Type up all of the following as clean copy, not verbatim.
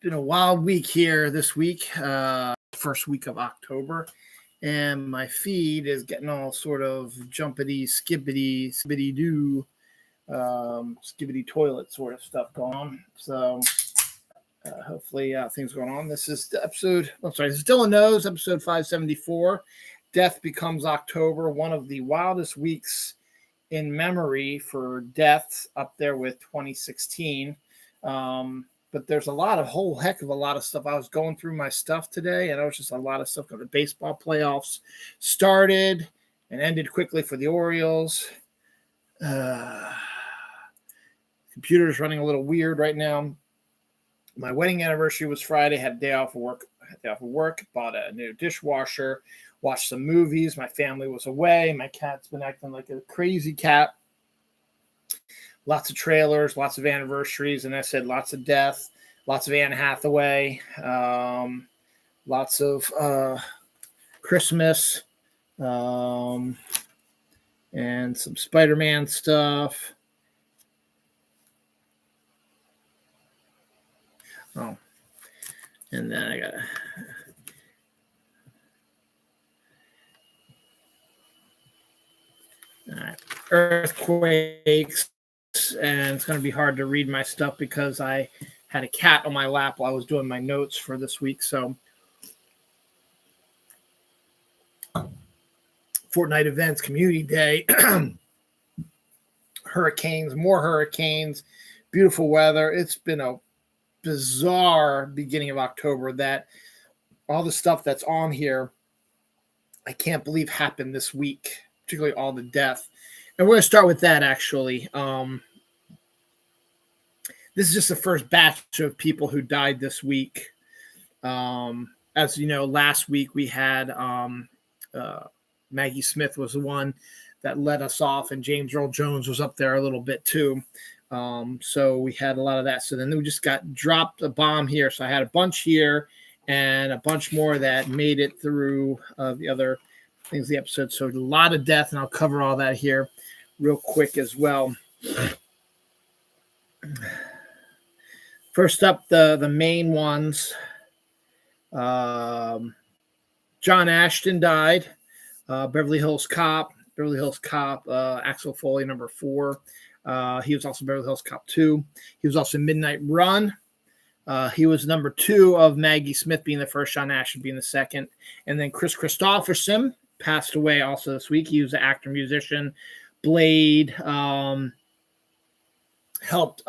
been a wild week here this week, first week of October, and my feed is getting all sort of jumpity, skibbity doo, skibbity toilet sort of stuff going on. So hopefully things going on. This is this is Dylan Knows, episode 574. Death Becomes October, one of the wildest weeks in memory for deaths, up there with 2016. But there's a whole heck of a lot of stuff. I was going through my stuff today, and it was just a lot of stuff. The baseball playoffs started and ended quickly for the Orioles. Computer's running a little weird right now. My wedding anniversary was Friday. Had a day off of work. Bought a new dishwasher. Watched some movies. My family was away. My cat's been acting like a crazy cat. Lots of trailers, lots of anniversaries, and I said lots of death, lots of Anne Hathaway, lots of Christmas, and some Spider-Man stuff. Oh, and then I got earthquakes. And it's going to be hard to read my stuff because I had a cat on my lap while I was doing my notes for this week. So, Fortnite events, community day, more hurricanes, beautiful weather. It's been a bizarre beginning of October that all the stuff that's on here, I can't believe happened this week, particularly all the death. And we're going to start with that, actually. This is just the first batch of people who died this week. As you know, last week we had Maggie Smith was the one that led us off, and James Earl Jones was up there a little bit too. So we had a lot of that. So then we just got dropped a bomb here. So I had a bunch here and a bunch more that made it through the other things of the episode. So a lot of death, and I'll cover all that here real quick as well. First up, the main ones. John Ashton died. Beverly Hills Cop, Axel Foley, number 4. He was also Beverly Hills Cop 2. He was also Midnight Run. He was number 2 of Maggie Smith being the first, John Ashton being the second. And then Chris Christopherson passed away also this week. He was an actor, musician, Blade, helped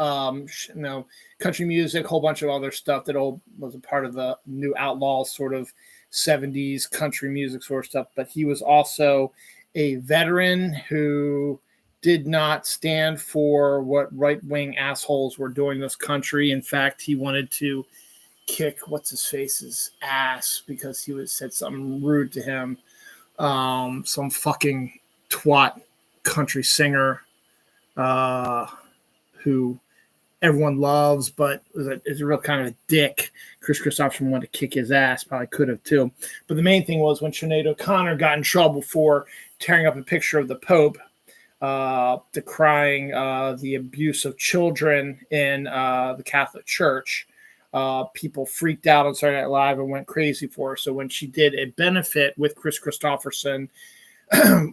country music, a whole bunch of other stuff that was a part of the New Outlaws sort of 70s country music sort of stuff. But he was also a veteran who did not stand for what right-wing assholes were doing in this country. In fact, he wanted to kick what's-his-face's ass because he said something rude to him. Some fucking twat country singer who everyone loves, but is a real kind of a dick. Chris Christopherson wanted to kick his ass, probably could have too. But the main thing was when Sinead O'Connor got in trouble for tearing up a picture of the Pope, decrying the abuse of children in the Catholic Church. People freaked out on Saturday Night Live and went crazy for her. So when she did a benefit with Chris Christopherson,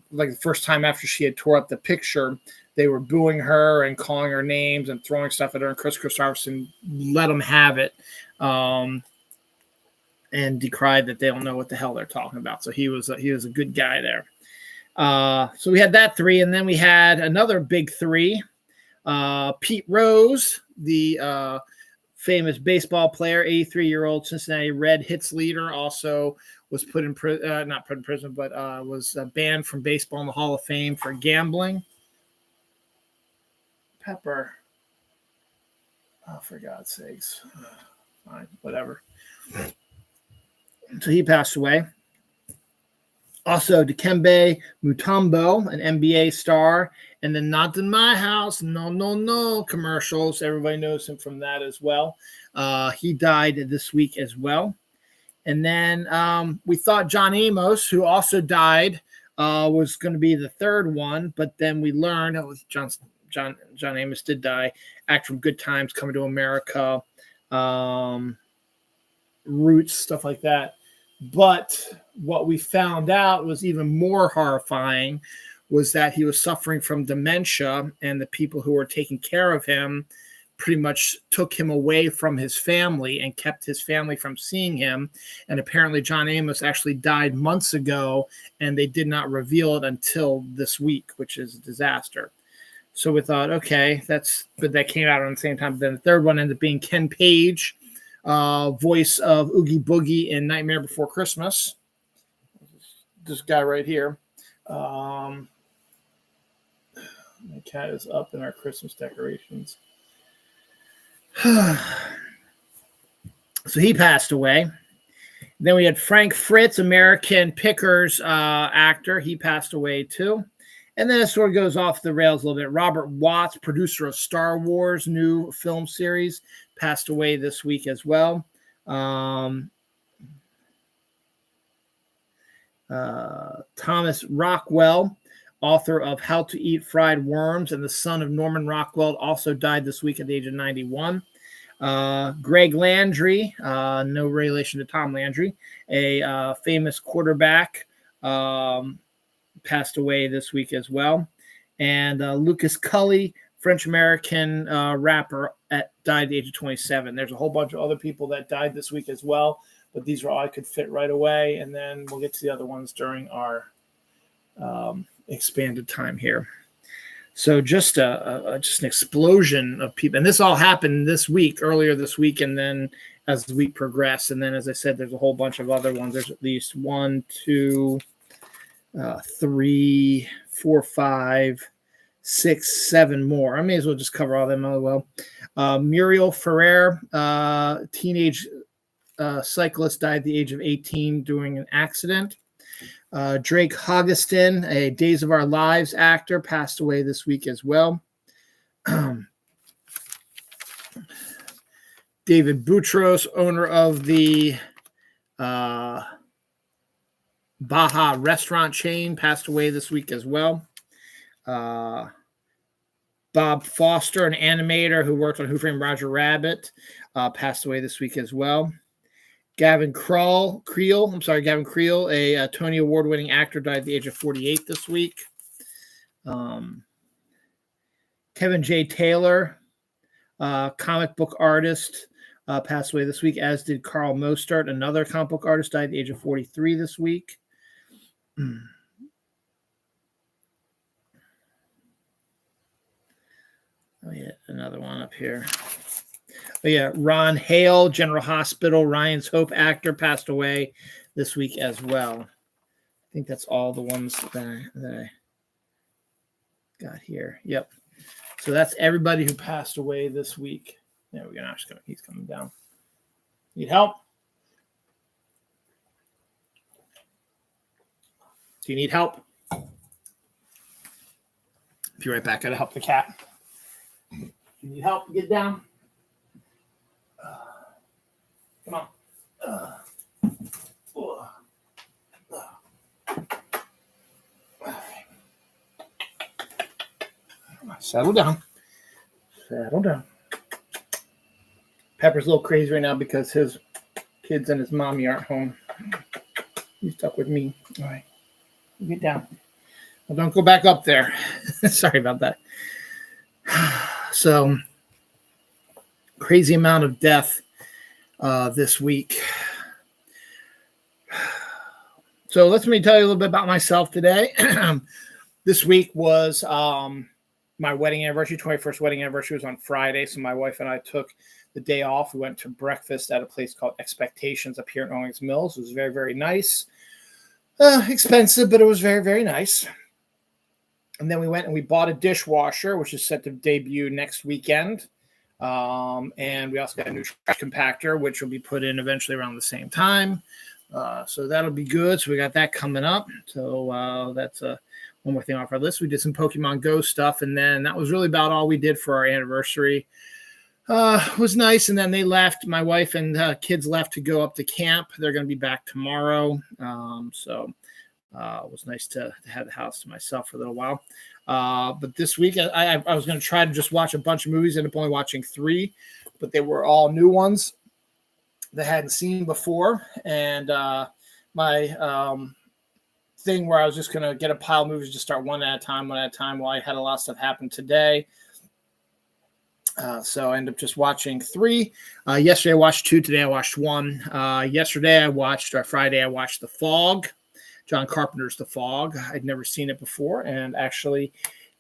like the first time after she had tore up the picture, they were booing her and calling her names and throwing stuff at her, and Chris Christopherson let them have it and decried that they don't know what the hell they're talking about. So he was a good guy there. So we had that 3, and then we had another big 3. Pete Rose, the famous baseball player, 83-year-old Cincinnati Red hits leader, also was put in not put in prison, but was banned from baseball in the Hall of Fame for gambling. Pepper. Oh, for God's sakes. Fine, whatever. So he passed away. Also, Dikembe Mutombo, an NBA star, and the Not in My House, No commercials. Everybody knows him from that as well. He died this week as well. And then we thought John Amos, who also died, was going to be the third one, but then we learned it was John Amos did die. Act from Good Times, Coming to America, roots, stuff like that. But what we found out was even more horrifying was that he was suffering from dementia, and the people who were taking care of him pretty much took him away from his family and kept his family from seeing him. And apparently John Amos actually died months ago, and they did not reveal it until this week, which is a disaster. So we thought, okay, but that came out on the same time. Then the third one ended up being Ken Page, voice of Oogie Boogie in Nightmare Before Christmas. This guy right here. My cat is up in our Christmas decorations. So he passed away. Then we had Frank Fritz, American Pickers actor. He passed away too. And then it sort of goes off the rails a little bit. Robert Watts, producer of Star Wars new film series, passed away this week as well. Thomas Rockwell, author of How to Eat Fried Worms and the son of Norman Rockwell, also died this week at the age of 91. Greg Landry, no relation to Tom Landry, a famous quarterback, passed away this week as well. And Lucas Cully, French-American rapper, died at the age of 27. There's a whole bunch of other people that died this week as well, but these are all I could fit right away, and then we'll get to the other ones during our expanded time here. So just an explosion of people, and this all happened earlier this week, and then as the week progressed, and then as I said, there's a whole bunch of other ones. There's at least 1, 2, 3, 4, 5, 6, 7 more. I may as well just cover all of them as well. Muriel Ferrer, teenage cyclist, died at the age of 18 during an accident. Drake Hoggeston, a Days of Our Lives actor, passed away this week as well. David Boutros, owner of the Baja restaurant chain, passed away this week as well. Bob Foster, an animator who worked on Who Framed Roger Rabbit, passed away this week as well. Gavin Creel, a Tony Award-winning actor, died at the age of 48 this week. Kevin J. Taylor, comic book artist, passed away this week, as did Carl Mostert, another comic book artist, died at the age of 43 this week. Oh, yeah, another one up here. Oh, yeah, Ron Hale, General Hospital, Ryan's Hope actor, passed away this week as well. I think that's all the ones that I got here. Yep. So that's everybody who passed away this week. There we go. Now he's coming down. Need help? Do you need help? Be right back. Gotta help the cat. You need help? Get down. Come on. Settle down. Pepper's a little crazy right now because his kids and his mommy aren't home. He's stuck with me. All right. Get down. Well, don't go back up there. Sorry about that. So, crazy amount of death this week. So let me tell you a little bit about myself today. This week was my wedding anniversary. 21st wedding anniversary was on Friday. So my wife and I took the day off. We went to breakfast at a place called Expectations up here in Owings Mills. It was very, very nice. Expensive, but it was very, very nice. And then we went and we bought a dishwasher, which is set to debut next weekend. And we also got a new trash compactor, which will be put in eventually around the same time. So that'll be good. So we got that coming up. So that's one more thing off our list. We did some Pokemon Go stuff, and then that was really about all we did for our anniversary. It was nice, and then they left. My wife and kids left to go up to camp. They're going to be back tomorrow. So it was nice to have the house to myself for a little while. But this week, I was going to try to just watch a bunch of movies. I ended up only watching 3, but they were all new ones. that I hadn't seen before. And my thing where I was just going to get a pile of movies, just start one at a time. While I had a lot of stuff happen today. So I ended up just watching 3. Yesterday I watched 2. Today I watched 1. Friday I watched The Fog, John Carpenter's The Fog. I'd never seen it before, and actually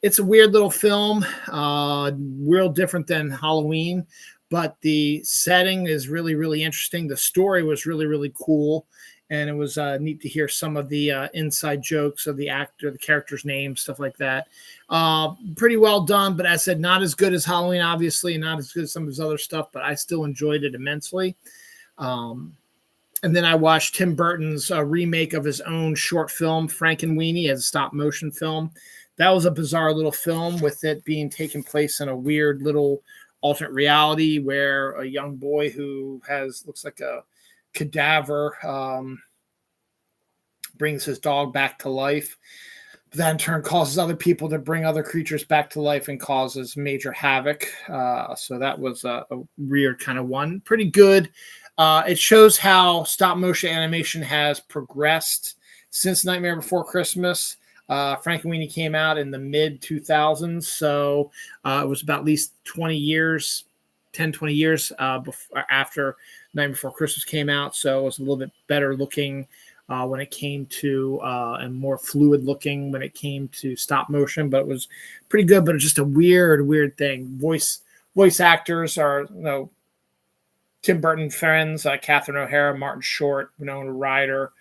it's a weird little film, real different than Halloween, but the setting is really, really interesting. The story was really, really cool, and it was neat to hear some of the inside jokes of the character's name, stuff like that. Pretty well done, but as I said, not as good as Halloween, obviously, and not as good as some of his other stuff, but I still enjoyed it immensely. And then I watched Tim Burton's remake of his own short film, Frankenweenie, as a stop-motion film. That was a bizarre little film, with it being taken place in a weird little alternate reality where a young boy who looks like a cadaver brings his dog back to life. But that in turn causes other people to bring other creatures back to life and causes major havoc. So that was a weird kind of one. Pretty good. It shows how stop motion animation has progressed since Nightmare Before Christmas. Frankenweenie came out in the mid 2000s, so it was about at least 20 years after Nightmare Before Christmas came out. So it was a little bit better looking when it came to and more fluid looking when it came to stop motion, but it was pretty good. But it's just a weird thing. Voice actors are Tim Burton friends, Catherine O'Hara, Martin Short, Winona Ryder,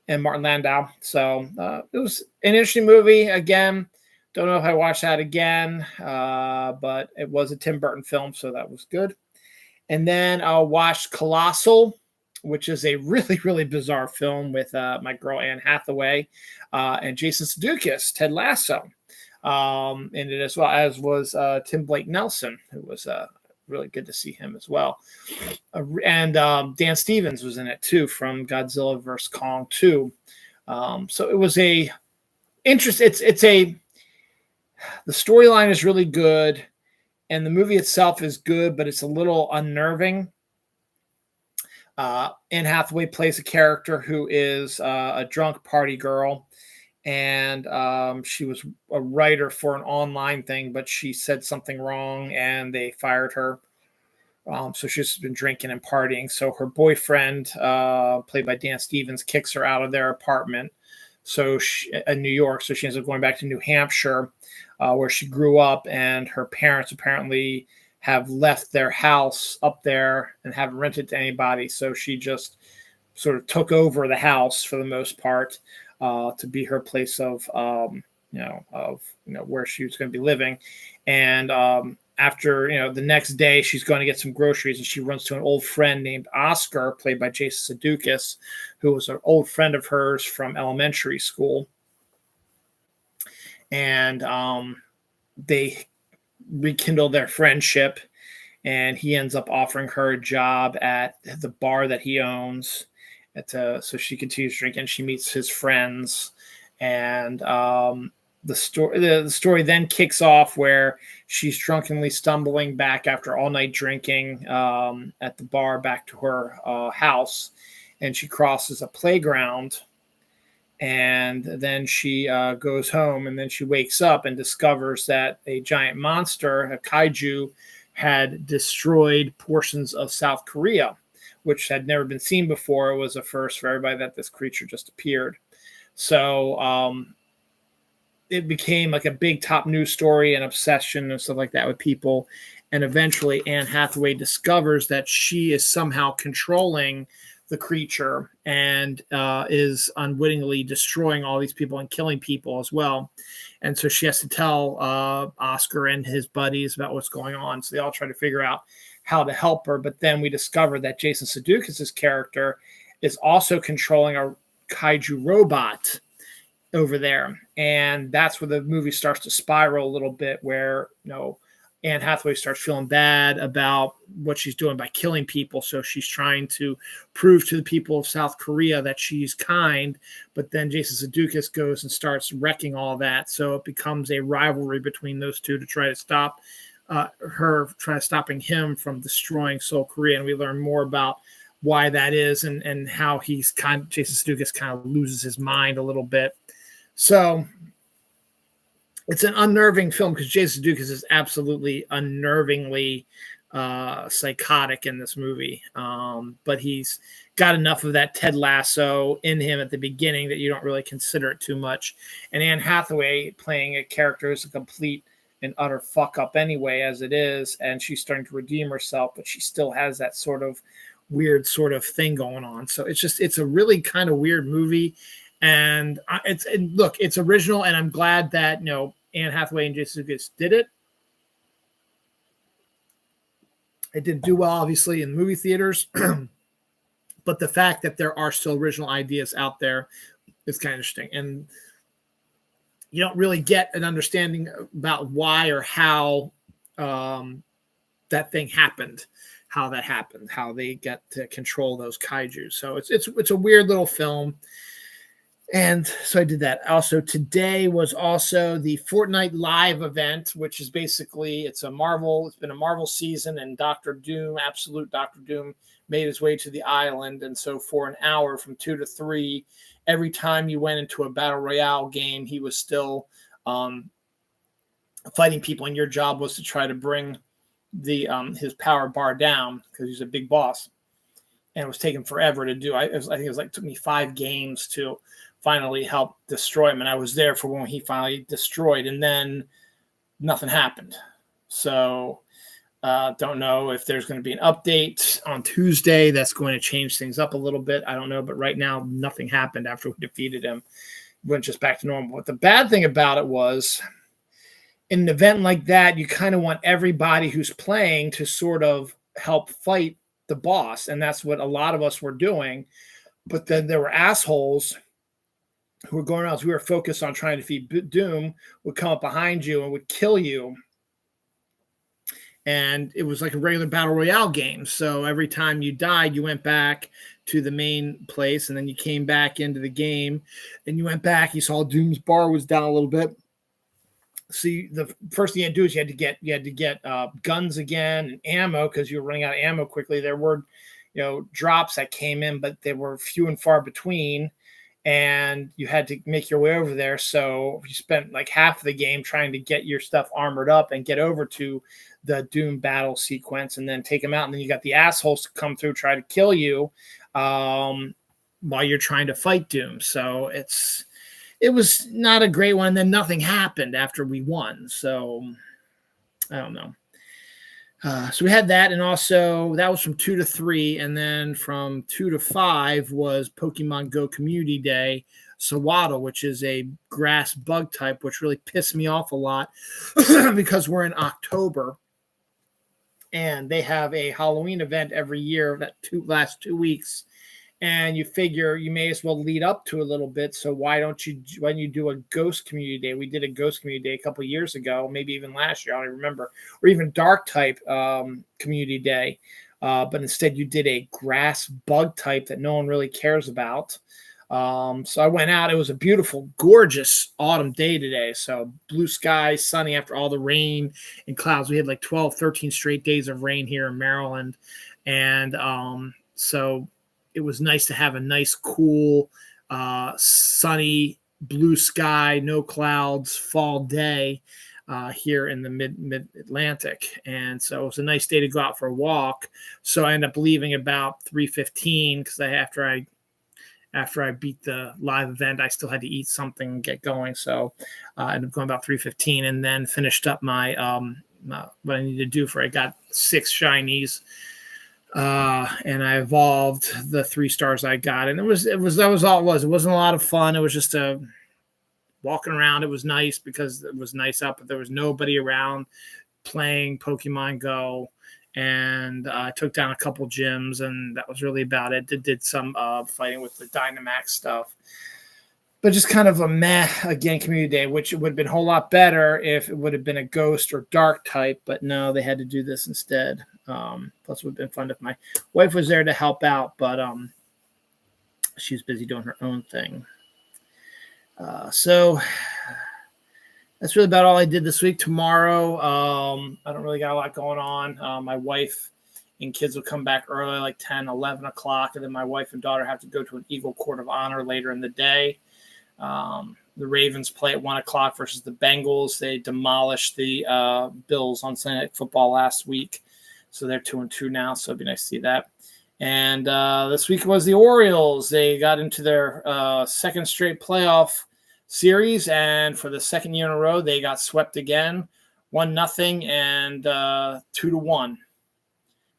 and Martin Landau. So it was an interesting movie. Again, don't know if I watched that again, but it was a Tim Burton film, so that was good. And then I watched Colossal, which is a really, really bizarre film with my girl Anne Hathaway and Jason Sudeikis, Ted Lasso, in it, as well as was Tim Blake Nelson, who was really good to see him as well. And Dan Stevens was in it too, from Godzilla vs. Kong 2. So it was the storyline is really good, and the movie itself is good, but it's a little unnerving. Anne Hathaway plays a character who is a drunk party girl, and she was a writer for an online thing, but she said something wrong and they fired her. So she's been drinking and partying. So her boyfriend, played by Dan Stevens, kicks her out of their apartment in New York. So she ends up going back to New Hampshire, where she grew up, and her parents apparently have left their house up there and haven't rented to anybody. So she just sort of took over the house for the most part, to be her place of where she was going to be living. And after, the next day, she's going to get some groceries, and she runs to an old friend named Oscar, played by Jason Sudeikis, who was an old friend of hers from elementary school. And they rekindle their friendship, and he ends up offering her a job at the bar that he owns. So she continues drinking. She meets his friends, and the story then kicks off where she's drunkenly stumbling back after all night drinking at the bar back to her house, and she crosses a playground, and then she goes home, and then she wakes up and discovers that a giant monster, a kaiju, had destroyed portions of South Korea, which had never been seen before. It was a first for everybody that this creature just appeared. So it became like a big top news story and obsession and stuff like that with people. And eventually Anne Hathaway discovers that she is somehow controlling the creature and is unwittingly destroying all these people and killing people as well. And so she has to tell Oscar and his buddies about what's going on. So they all try to figure out how to help her. But then we discover that Jason Sudeikis' character is also controlling a kaiju robot over there. And that's where the movie starts to spiral a little bit, where, Anne Hathaway starts feeling bad about what she's doing by killing people. So she's trying to prove to the people of South Korea that she's kind, but then Jason Sudeikis goes and starts wrecking all that. So it becomes a rivalry between those two to try to stop her trying stopping him from destroying Seoul, Korea, and we learn more about why that is and how Jason Sudeikis kind of loses his mind a little bit. So it's an unnerving film because Jason Sudeikis is absolutely unnervingly psychotic in this movie. But he's got enough of that Ted Lasso in him at the beginning that you don't really consider it too much. And Anne Hathaway playing a character is a complete and utter fuck up anyway, as it is. And she's starting to redeem herself, but she still has that sort of weird sort of thing going on. So it's a really kind of weird movie. And look, it's original, and I'm glad that Anne Hathaway and Jason Sudeikis did it. It didn't do well, obviously, in movie theaters, but the fact that there are still original ideas out there is kind of interesting. And you don't really get an understanding about why or how that thing happened, how they get to control those kaiju. So it's a weird little film. And so I did that. Also, today was also the Fortnite Live event, which is basically it's been a Marvel season, and absolute Dr. Doom, made his way to the island. And so for an hour from 2 to 3, every time you went into a battle royale game, he was still fighting people, and your job was to try to bring his power bar down because he's a big boss. And it was taking forever to do. I think it took me 5 games to finally help destroy him. And I was there for when he finally destroyed, and then nothing happened. So don't know if there's going to be an update on Tuesday that's going to change things up a little bit. I don't know. But right now, nothing happened after we defeated him. Went just back to normal. But the bad thing about it was, in an event like that, you kind of want everybody who's playing to sort of help fight the boss. And that's what a lot of us were doing. But then there were assholes who were going around, so we were focused on trying to defeat Doom, would come up behind you and would kill you. And it was like a regular battle royale game. So every time you died, you went back to the main place, and then you came back into the game, and you went back, you saw Doom's bar was down a little bit. See, the first thing you had to do is you had to get guns again and ammo, because you were running out of ammo quickly. There were drops that came in, but they were few and far between, and you had to make your way over there. So you spent like half of the game trying to get your stuff armored up and get over to the Doom battle sequence and then take them out. And then you got the assholes to come through, try to kill you while you're trying to fight Doom. So it was not a great one. And then nothing happened after we won. So I don't know. So we had that, and also that was from 2 to 3, and then from 2 to 5 was Pokemon Go Community Day, Sawaddle, which is a grass bug type, which really pissed me off a lot because we're in October, and they have a Halloween event every year that last 2 weeks, and you figure you may as well lead up to a little bit. So why don't you do a Ghost Community Day? We did a Ghost Community Day a couple of years ago, maybe even last year, I don't remember, or even Dark type Community Day. But instead you did a grass bug type that no one really cares about. So I went out. It was a beautiful, gorgeous autumn day today. So blue sky, sunny after all the rain and clouds. We had like 12, 13 straight days of rain here in Maryland. And so it was nice to have a nice, cool, sunny, blue sky, no clouds, fall day here in the mid-Atlantic. And so it was a nice day to go out for a walk. So I ended up leaving about 3:15 because after I beat the live event, I still had to eat something and get going. So I ended up going about 3:15 and then finished up my what I needed to do I got 6 shinies. And I evolved the 3 stars I got, and that was all it was. It wasn't a lot of fun. It was just walking around. It was nice because it was nice out, but there was nobody around playing Pokemon Go. And I took down a couple gyms, and that was really about it. Did some fighting with the Dynamax stuff, but just kind of a meh again community day, which would have been a whole lot better if it would have been a Ghost or Dark type. But no, they had to do this instead. Plus, it would have been fun if my wife was there to help out, but she's busy doing her own thing. So that's really about all I did this week. Tomorrow, I don't really got a lot going on. My wife and kids will come back early, like 10, 11 o'clock. And then my wife and daughter have to go to an Eagle Court of Honor later in the day. The Ravens play at 1 o'clock versus the Bengals. They demolished the Bills on Sunday Night Football last week. So they're 2-2 now. So it'd be nice to see that. And this week was the Orioles. They got into their second straight playoff series. And for the second year in a row, they got swept again, 1-0 and 2-1.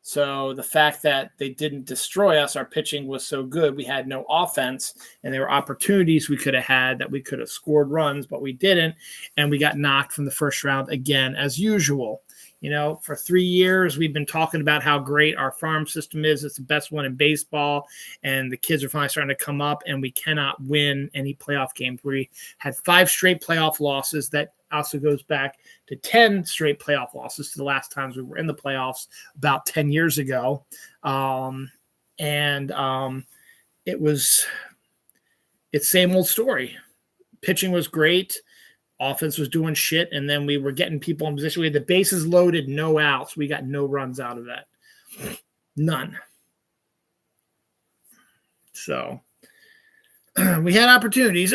So the fact that they didn't destroy us, our pitching was so good, we had no offense, and there were opportunities we could have had that we could have scored runs, but we didn't, and we got knocked from the first round again, as usual. You know, for 3 years, we've been talking about how great our farm system is. It's the best one in baseball, and the kids are finally starting to come up, and we cannot win any playoff games. We had 5 straight playoff losses. That also goes back to 10 straight playoff losses to the last times we were in the playoffs about 10 years ago. It's same old story. Pitching was great. Offense was doing shit. And then we were getting people in position. We had the bases loaded, no outs. We got no runs out of that. None. So we had opportunities,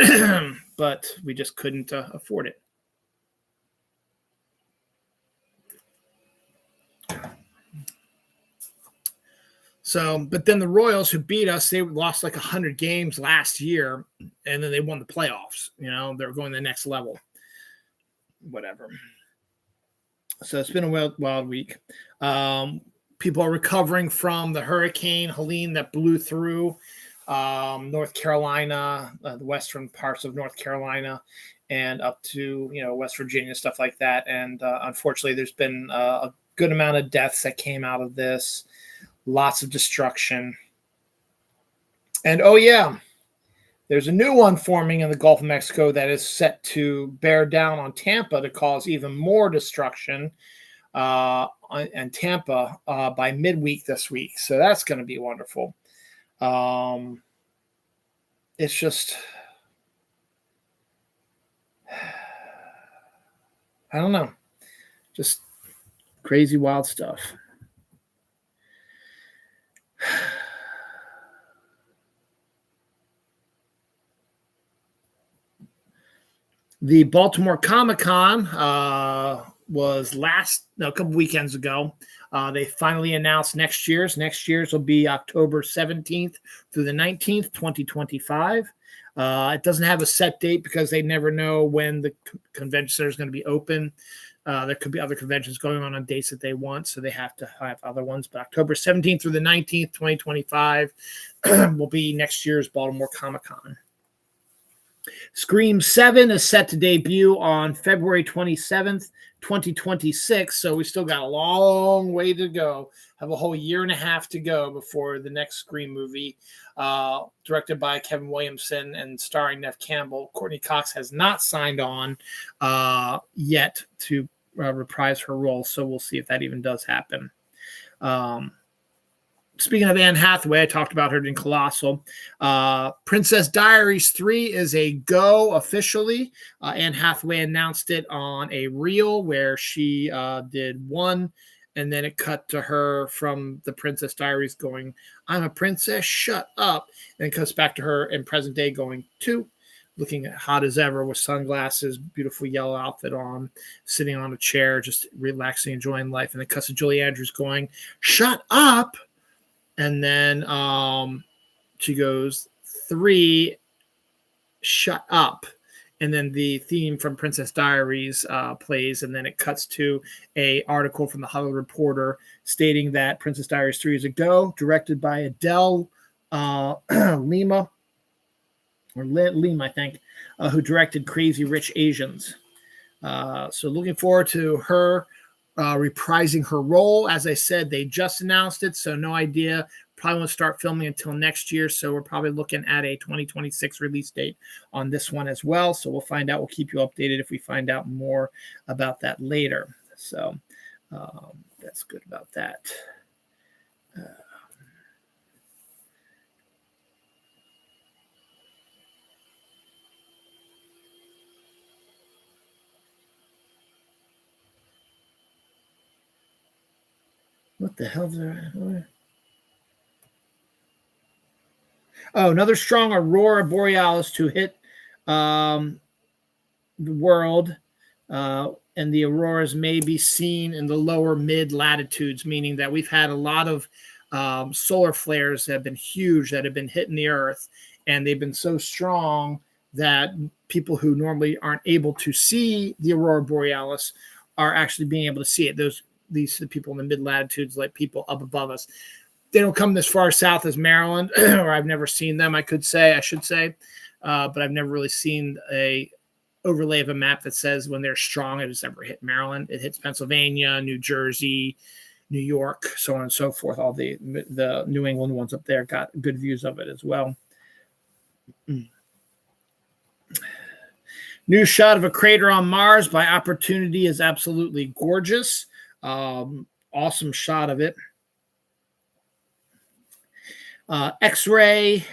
but we just couldn't afford it. So, but then the Royals, who beat us, they lost like 100 games last year, and then they won the playoffs. You know, they're going to the next level. Whatever. So it's been a wild week. People are recovering from the Hurricane Helene that blew through North Carolina, the western parts of North Carolina, and up to, you know, West Virginia, stuff like that. And unfortunately, there's been a good amount of deaths that came out of this. Lots of destruction. And, oh, yeah, there's a new one forming in the Gulf of Mexico that is set to bear down on Tampa to cause even more destruction in Tampa by midweek this week. So that's going to be wonderful. It's just, I don't know, just crazy, wild stuff. The Baltimore Comic-Con was a couple weekends ago. They finally announced next year's. Next year's will be October 17th through the 19th, 2025. It doesn't have a set date because they never know when the convention center is going to be open. There could be other conventions going on dates that they want, so they have to have other ones. But October 17th through the 19th, 2025 will be next year's Baltimore Comic-Con. Scream 7 is set to debut on February 27th, 2026. So we still got a long way to go. Have a whole year and a half to go before the next Scream movie, directed by Kevin Williamson and starring Neve Campbell. Courtney Cox has not signed on yet to reprise her role. So we'll see if that even does happen. Speaking of Anne Hathaway, I talked about her in Colossal. Princess Diaries 3 is a go officially. Anne Hathaway announced it on a reel where she did 1, and then it cut to her from the Princess Diaries going, "I'm a princess, shut up." And it cuts back to her in present day going 2, looking hot as ever with sunglasses, beautiful yellow outfit on, sitting on a chair, just relaxing, enjoying life. And it cuts to Julie Andrews going, "Shut up." And then she goes, 3, shut up. And then the theme from Princess Diaries plays, and then it cuts to a article from the Hollywood Reporter stating that Princess Diaries 3 is a go, directed by Adele Lima, I think, who directed Crazy Rich Asians. So looking forward to her reprising her role. As I said, they just announced it, so no idea. Probably won't start filming until next year, so we're probably looking at a 2026 release date on this one as well. So we'll find out. We'll keep you updated if we find out more about that later. So that's good about that. What the hell? Oh, another strong aurora borealis to hit the world. And the auroras may be seen in the lower mid latitudes, meaning that we've had a lot of solar flares that have been huge, that have been hitting the Earth, and they've been so strong that people who normally aren't able to see the aurora borealis are actually being able to see it. These are the people in the mid latitudes, like people up above us. They don't come this far south as Maryland, or I've never seen them. I should say, but I've never really seen a overlay of a map that says when they're strong, it has ever hit Maryland. It hits Pennsylvania, New Jersey, New York, so on and so forth. All the New England ones up there got good views of it as well. New shot of a crater on Mars by Opportunity is absolutely gorgeous. Awesome shot of it. X-ray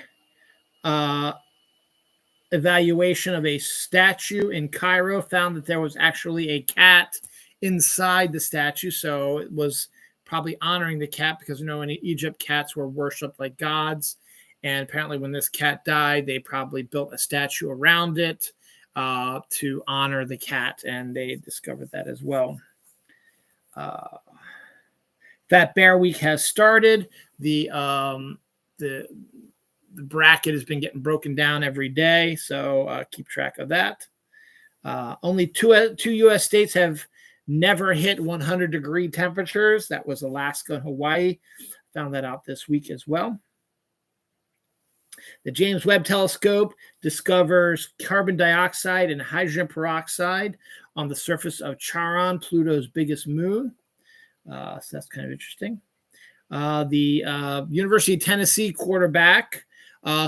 evaluation of a statue in Cairo found that there was actually a cat inside the statue. So it was probably honoring the cat, because in Egypt, cats were worshipped like gods. And apparently when this cat died, they probably built a statue around it to honor the cat. And they discovered that as well. Fat Bear Week has started. The bracket has been getting broken down every day, so keep track of that. Only two U.S. states have never hit 100-degree temperatures. That was Alaska and Hawaii. Found that out this week as well. The James Webb Telescope discovers carbon dioxide and hydrogen peroxide on the surface of Charon, Pluto's biggest moon. So that's kind of interesting. The University of Tennessee quarterback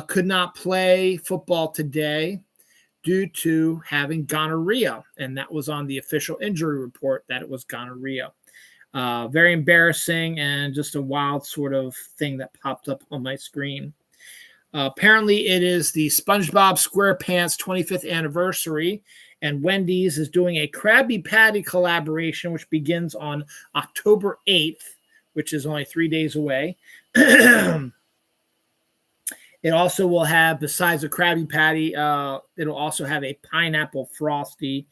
could not play football today due to having gonorrhea, and that was on the official injury report that it was gonorrhea. Very embarrassing, and just a wild sort of thing that popped up on my screen. Apparently, it is the SpongeBob SquarePants 25th anniversary, and Wendy's is doing a Krabby Patty collaboration, which begins on October 8th, which is only 3 days away. It also will have, besides a Krabby Patty, it'll also have a pineapple frosty.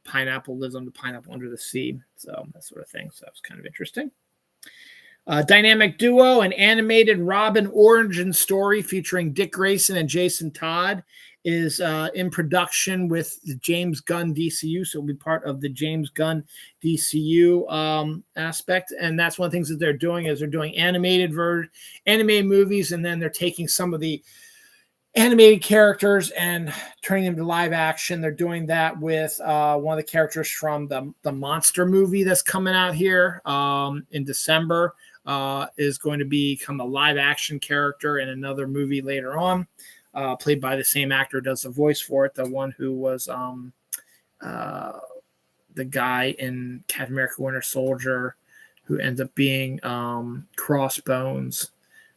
Pineapple lives on the pineapple under the sea, so that sort of thing. So that's kind of interesting. Dynamic duo, an animated Robin origin story featuring Dick Grayson and Jason Todd, is in production with the James Gunn DCU, so it'll be part of the James Gunn DCU aspect. And that's one of the things that they're doing, is they're doing animated movies, and then they're taking some of the animated characters and turning them to live action. They're doing that with one of the characters from the Monster movie that's coming out here in December. Is going to become a live action character in another movie later on, played by the same actor who does the voice for it, the one who was the guy in Captain America Winter Soldier, who ends up being Crossbones.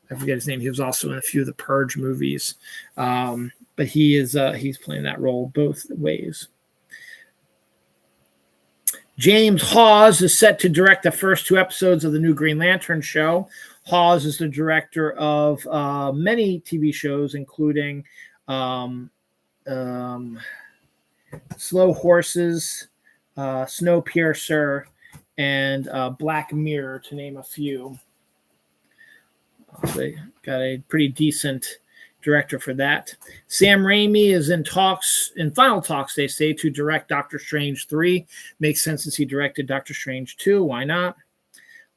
I forget his name. He was also in a few of the Purge movies, but he's playing that role both ways. James Hawes is set to direct the first 2 episodes of the new Green Lantern show. Hawes is the director of many TV shows, including Slow Horses, Snowpiercer, and Black Mirror, to name a few. They got a pretty decent director for that. Sam Raimi is in final talks, they say, to direct Doctor Strange 3. Makes sense since he directed Doctor Strange 2. Why not?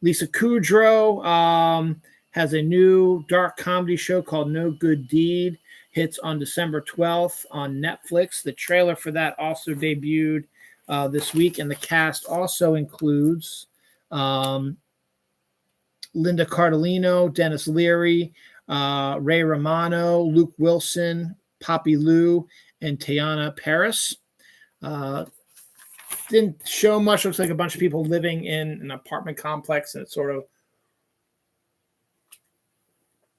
Lisa Kudrow has a new dark comedy show called No Good Deed. Hits on December 12th on Netflix. The trailer for that also debuted this week, and the cast also includes Linda Cardellino, Dennis Leary, Ray Romano, Luke Wilson, Poppy Lou, and Teyana Paris. Didn't show much. Looks like a bunch of people living in an apartment complex, and it's sort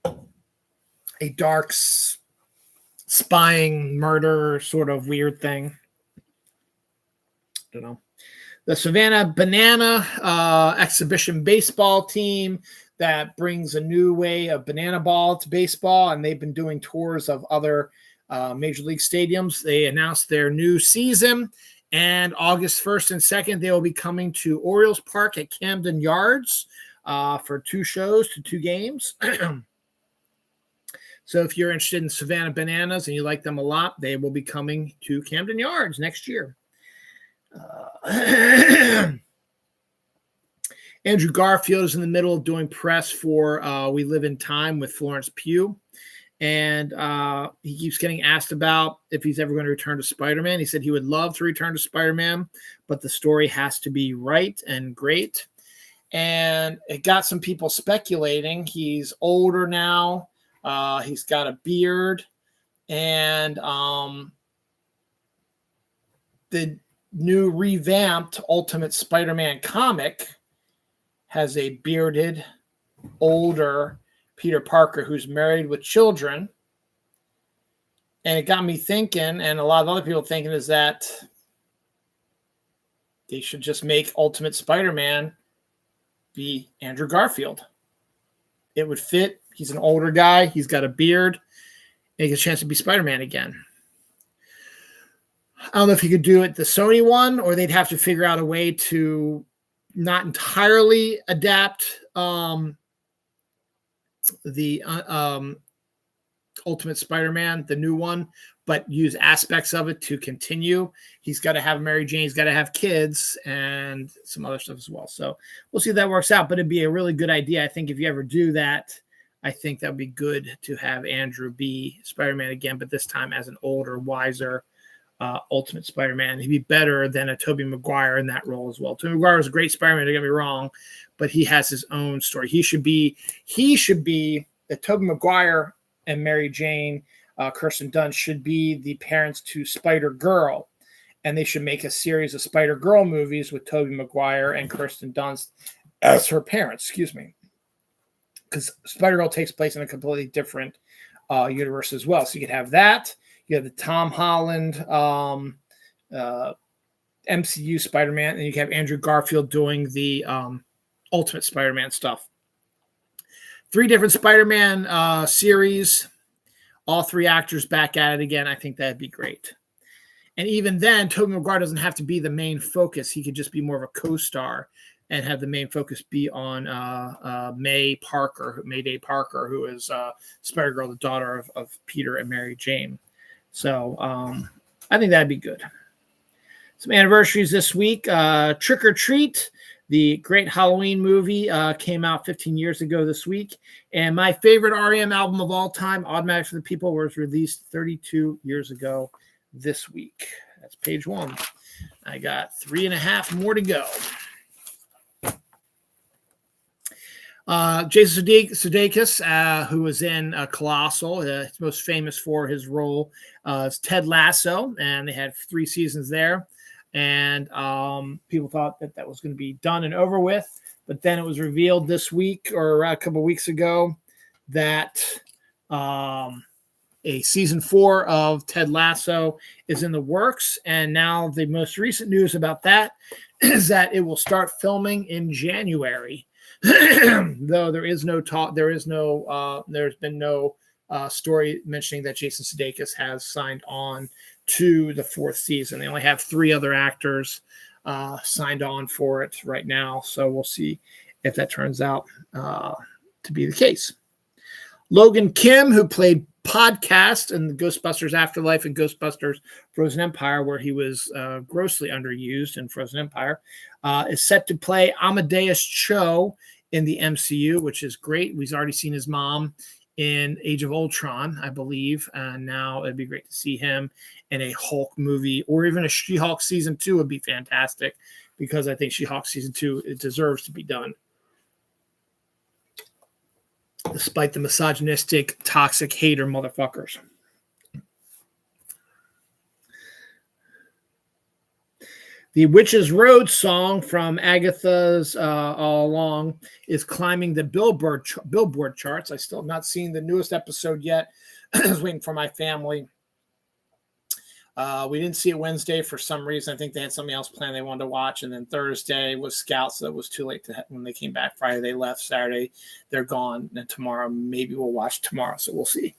of a dark spying murder sort of weird thing. Don't know. the Savannah Banana exhibition baseball team that brings a new way of banana ball to baseball, and they've been doing tours of other major league stadiums. They announced their new season, and August 1st and 2nd, they will be coming to Orioles Park at Camden Yards for 2 shows to 2 games. So if you're interested in Savannah Bananas and you like them a lot, they will be coming to Camden Yards next year. Andrew Garfield is in the middle of doing press for We Live in Time with Florence Pugh. And he keeps getting asked about if he's ever going to return to Spider-Man. He said he would love to return to Spider-Man, but the story has to be right and great. And it got some people speculating. He's older now. He's got a beard. And the new revamped Ultimate Spider-Man comic has a bearded, older Peter Parker who's married with children. And it got me thinking, and a lot of other people thinking, is that they should just make Ultimate Spider-Man be Andrew Garfield. It would fit. He's an older guy. He's got a beard. And he gets a chance to be Spider-Man again. I don't know if you could do it the Sony one, or they'd have to figure out a way to not entirely adapt the Ultimate Spider-Man, the new one, but use aspects of it to continue. He's got to have Mary Jane, he's got to have kids and some other stuff as well. So we'll see if that works out, but it'd be a really good idea. I think if you ever do that, I think that would be good to have Andrew be Spider-Man again, but this time as an older, wiser Ultimate Spider-Man. He'd be better than a Tobey Maguire in that role as well. Tobey Maguire was a great Spider-Man, don't get me wrong, but he has his own story. He should be the Tobey Maguire and Mary Jane, Kirsten Dunst should be the parents to Spider-Girl, and they should make a series of Spider-Girl movies with Tobey Maguire and Kirsten Dunst as her parents, because Spider-Girl takes place in a completely different universe as well. So you could have that. You have the Tom Holland MCU Spider-Man, and you can have Andrew Garfield doing the Ultimate Spider-Man stuff. 3 different Spider-Man series, all 3 actors back at it again. I think that'd be great. And even then, Tobey Maguire doesn't have to be the main focus. He could just be more of a co-star and have the main focus be on Mayday Parker, who is Spider-Girl, the daughter of Peter and Mary Jane. So I think that'd be good. Some anniversaries this week. Trick or Treat, the great Halloween movie, came out 15 years ago this week. And my favorite REM album of all time, Automatic for the People, was released 32 years ago this week. That's page 1. I got 3.5 more to go. Jason Sudeikis, who was in Colossal, he's most famous for his role as Ted Lasso, and they had 3 seasons there. And people thought that was going to be done and over with, but then it was revealed this week or a couple of weeks ago that a season 4 of Ted Lasso is in the works. And now the most recent news about that is that it will start filming in January. Though there's been no story mentioning that Jason Sudeikis has signed on to the 4th season. They only have 3 other actors signed on for it right now. So we'll see if that turns out to be the case. Logan Kim, who played Podcast in the Ghostbusters Afterlife and Ghostbusters Frozen Empire, where he was grossly underused in Frozen Empire, is set to play Amadeus Cho in the MCU, which is great. We've already seen his mom in Age of Ultron, I believe, and now it'd be great to see him in a Hulk movie, or even a She-Hulk season 2 would be fantastic, because I think She-Hulk season 2, it deserves to be done. Despite the misogynistic, toxic hater motherfuckers. The Witch's Road song from Agatha's All Along is climbing the Billboard charts. I still have not seen the newest episode yet. I was waiting for my family We didn't see it Wednesday for some reason. I think they had something else planned they wanted to watch. And then Thursday was Scouts. So it was too late when they came back. Friday, they left. Saturday, they're gone. And tomorrow, maybe we'll watch tomorrow. So we'll see.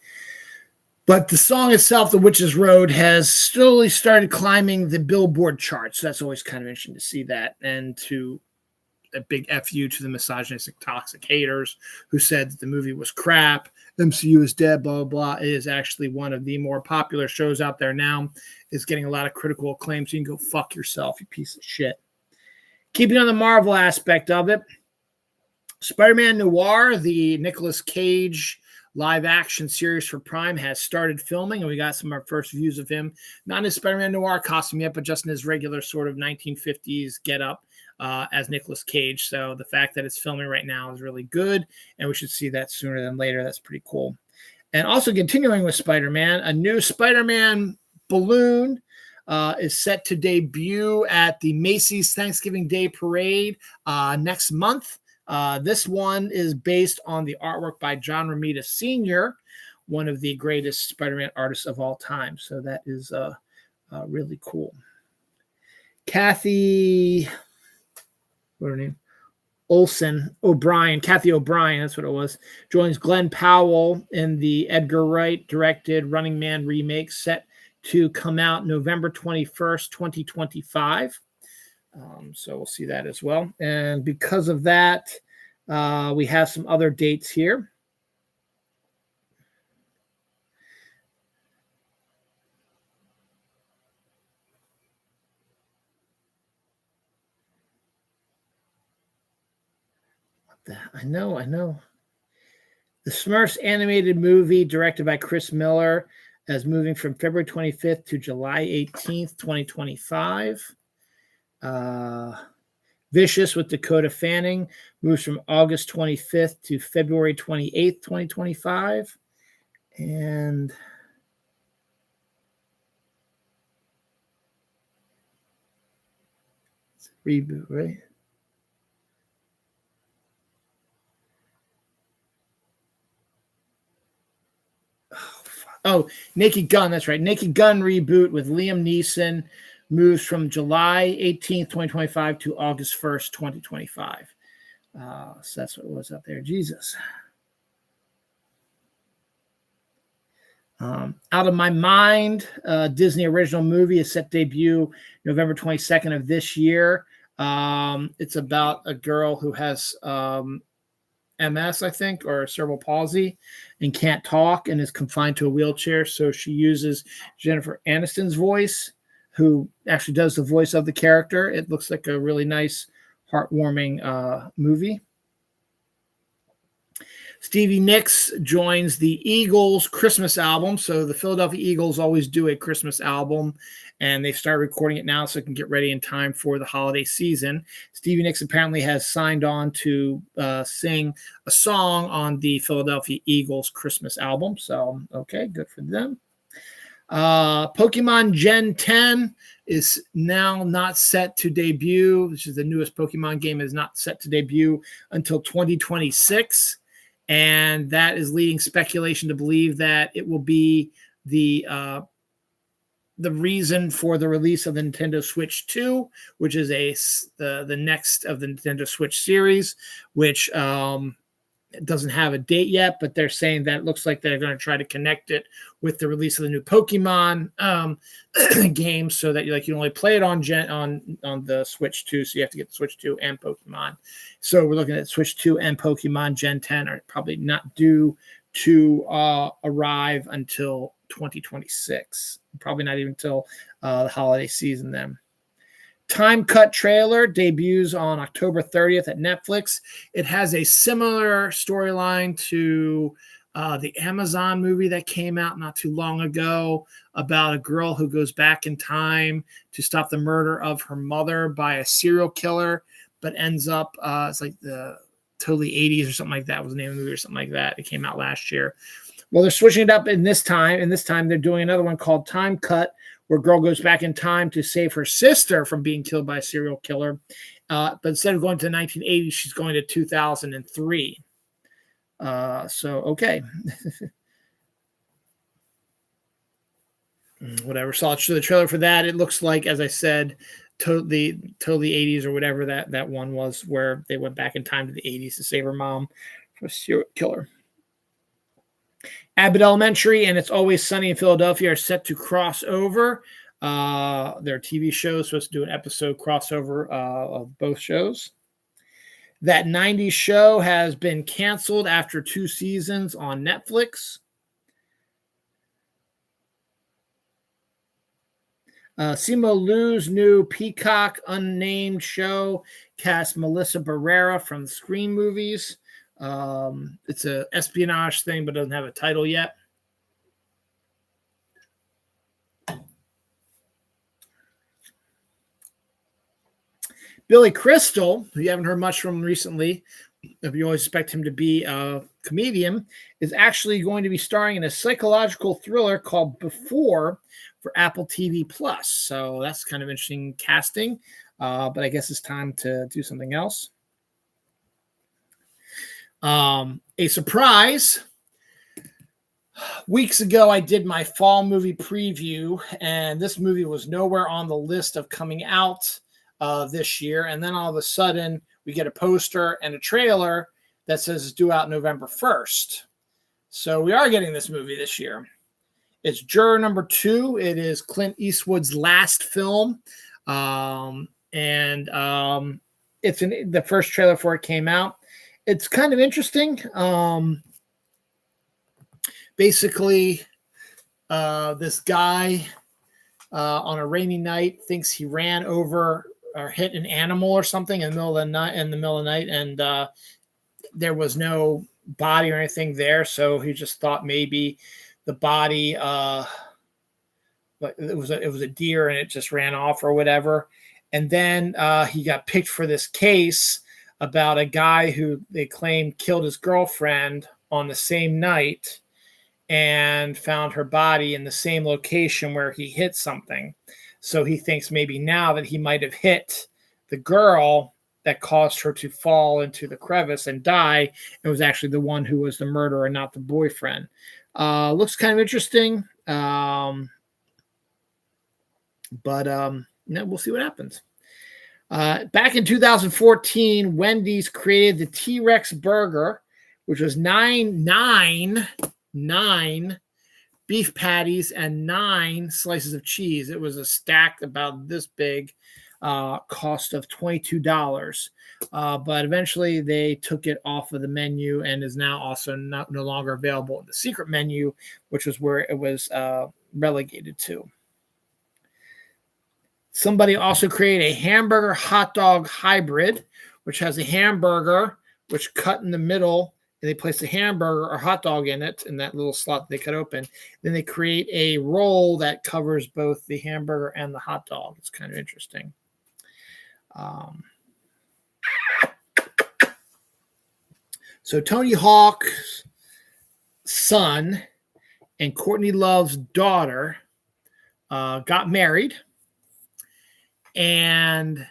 But the song itself, The Witch's Road, has slowly started climbing the Billboard charts. So that's always kind of interesting to see that. And to a big FU to the misogynistic, toxic haters who said that the movie was crap. MCU is dead, blah, blah, blah. It is actually one of the more popular shows out there now. It's getting a lot of critical acclaim, so you can go fuck yourself, you piece of shit. Keeping on the Marvel aspect of it, Spider-Man Noir, the Nicolas Cage live-action series for Prime, has started filming, and we got some of our first views of him. Not in his Spider-Man Noir costume yet, but just in his regular sort of 1950s get-up. As Nicolas Cage. So the fact that it's filming right now is really good, and we should see that sooner than later. That's pretty cool. And also continuing with Spider-Man, a new Spider-Man balloon is set to debut at the Macy's Thanksgiving Day Parade next month. This one is based on the artwork by John Romita Sr., one of the greatest Spider-Man artists of all time. So that is really cool. Kathy... what her name? Kathy O'Brien, that's what it was, joins Glenn Powell in the Edgar Wright directed Running Man remake set to come out November 21st, 2025. So we'll see that as well. And because of that, we have some other dates here. I know. The Smurfs animated movie directed by Chris Miller is moving from February 25th to July 18th, 2025. Vicious with Dakota Fanning moves from August 25th to February 28th, 2025. And it's a reboot, right? Oh, Naked Gun. That's right. Naked Gun reboot with Liam Neeson moves from July 18th, 2025 to August 1st, 2025. So that's what it was up there. Jesus. Out of My Mind, Disney original movie is set to debut November 22nd of this year. It's about a girl who has MS, I think, or cerebral palsy, and can't talk and is confined to a wheelchair. So she uses Jennifer Aniston's voice, who actually does the voice of the character. It looks like a really nice, heartwarming movie. Stevie Nicks joins the Eagles Christmas album. So the Philadelphia Eagles always do a Christmas album, and they've started recording it now so it can get ready in time for the holiday season. Stevie Nicks apparently has signed on to sing a song on the Philadelphia Eagles Christmas album. So, okay, good for them. Pokemon Gen 10 is now not set to debut. This is the newest Pokemon game, is not set to debut until 2026. And that is leading speculation to believe that it will be the reason for the release of the Nintendo Switch 2, which is the next of the Nintendo Switch series, which doesn't have a date yet, but they're saying that it looks like they're going to try to connect it with the release of the new Pokemon game, so that you can only play it on the Switch 2, so you have to get the Switch 2 and Pokemon. So we're looking at Switch 2 and Pokemon Gen 10 are probably not due to arrive until 2026. Probably not even until the holiday season then. Time Cut trailer debuts on October 30th at Netflix. It has a similar storyline to the Amazon movie that came out not too long ago about a girl who goes back in time to stop the murder of her mother by a serial killer, but ends up, it's like the totally 80s or something like that was the name of the movie or something like that. It came out last year. Well, they're switching it up in this time. And this time they're doing another one called Time Cut, where a girl goes back in time to save her sister from being killed by a serial killer. But instead of going to the 1980s, she's going to 2003. So, okay. whatever. Saw the trailer for that. It looks like, as I said, totally 80s or whatever that one was, where they went back in time to the 80s to save her mom from a serial killer. Abbott Elementary and It's Always Sunny in Philadelphia are set to cross over. Their TV shows supposed to do an episode crossover of both shows. That 90s show has been canceled after 2 seasons on Netflix. Simu Liu's new Peacock unnamed show cast Melissa Barrera from the Scream movies. It's an espionage thing, but doesn't have a title yet. Billy Crystal, who you haven't heard much from recently, if you always expect him to be a comedian, is actually going to be starring in a psychological thriller called Before for Apple TV Plus. So that's kind of interesting casting, but I guess it's time to do something else. A surprise. Weeks ago, I did my fall movie preview, and this movie was nowhere on the list of coming out this year. And then all of a sudden, we get a poster and a trailer that says it's due out November 1st. So we are getting this movie this year. It's Juror Number 2. It is Clint Eastwood's last film. It's the first trailer for it came out. It's kind of interesting. Basically, this guy on a rainy night thinks he ran over or hit an animal or something in the middle of the night, and there was no body or anything there. So he just thought maybe the body, but it was a deer and it just ran off or whatever. And then he got picked for this case about a guy who they claim killed his girlfriend on the same night and found her body in the same location where he hit something. So he thinks maybe now that he might have hit the girl that caused her to fall into the crevice and die, it was actually the one who was the murderer and not the boyfriend. Looks kind of interesting. But we'll see what happens. Back in 2014, Wendy's created the T-Rex burger, which was nine beef patties and 9 slices of cheese. It was a stack about this big, cost of $22. But eventually they took it off of the menu and is now also no longer available in the secret menu, which was where it was relegated to. Somebody also created a hamburger hot dog hybrid, which has a hamburger which cut in the middle, and they place a hamburger or hot dog in it in that little slot they cut open. Then they create a roll that covers both the hamburger and the hot dog. It's kind of interesting. So Tony Hawk's son and Courtney Love's daughter got married, and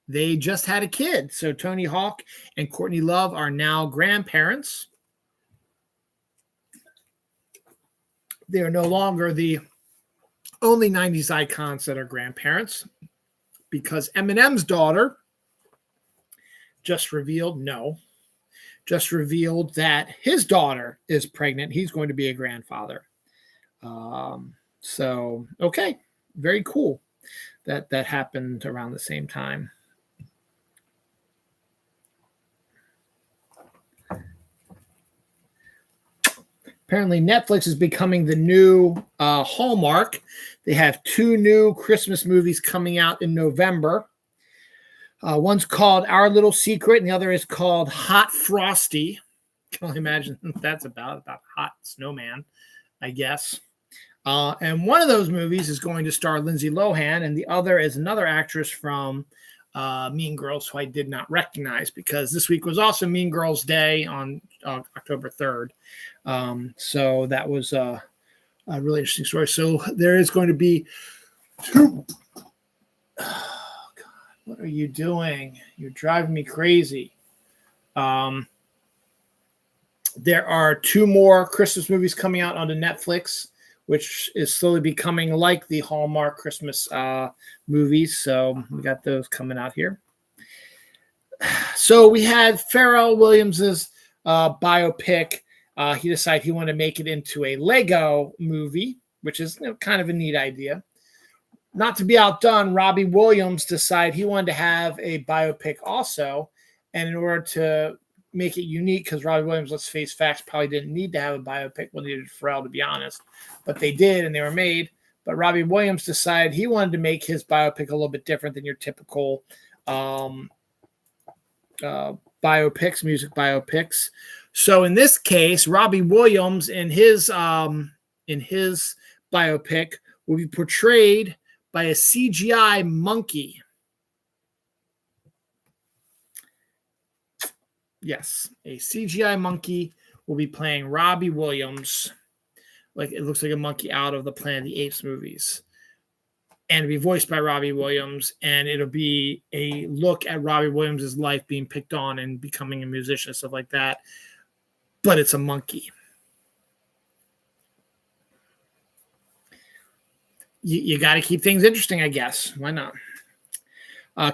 they just had a kid. So Tony Hawk and Courtney Love are now grandparents. They are no longer the only 90s icons that are grandparents, because Eminem's daughter just revealed that his daughter is pregnant. He's going to be a grandfather. So, okay, very cool that happened around the same time. Apparently, Netflix is becoming the new Hallmark. They have 2 new Christmas movies coming out in November. One's called Our Little Secret, and the other is called Hot Frosty. Can only imagine what that's about hot snowman, I guess. And one of those movies is going to star Lindsay Lohan, and the other is another actress from Mean Girls, who I did not recognize, because this week was also Mean Girls Day on October 3rd. So that was a really interesting story. So there is going to be 2. Oh, God, what are you doing? You're driving me crazy. There are 2 more Christmas movies coming out onto Netflix. which is slowly becoming like the Hallmark Christmas movies. So we got those coming out here. So we had Pharrell Williams's biopic. He decided he wanted to make it into a Lego movie, which is kind of a neat idea. Not to be outdone, Robbie Williams decided he wanted to have a biopic also. And in order to make it unique, because Robbie Williams, let's face facts, probably didn't need to have a biopic when they did Pharrell, to be honest. But they did, and they were made. But Robbie Williams decided he wanted to make his biopic a little bit different than your typical biopics, music biopics. So in this case, Robbie Williams in his biopic will be portrayed by a CGI monkey. Yes, a CGI monkey will be playing Robbie Williams. Like it looks like a monkey out of the Planet of the Apes movies. And be voiced by Robbie Williams. And it'll be a look at Robbie Williams' life being picked on and becoming a musician and stuff like that. But it's a monkey. You got to keep things interesting, I guess. Why not?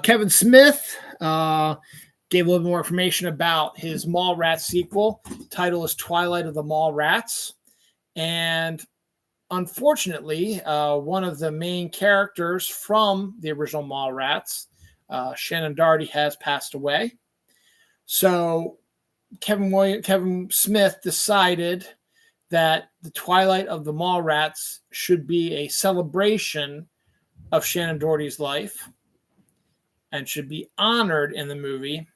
Kevin Smith gave a little more information about his Mallrats sequel. The title is Twilight of the Mallrats. And unfortunately, one of the main characters from the original Mallrats, Shannon Doherty, has passed away. So Kevin Smith decided that the Twilight of the Mallrats should be a celebration of Shannon Doherty's life and should be honored in the movie.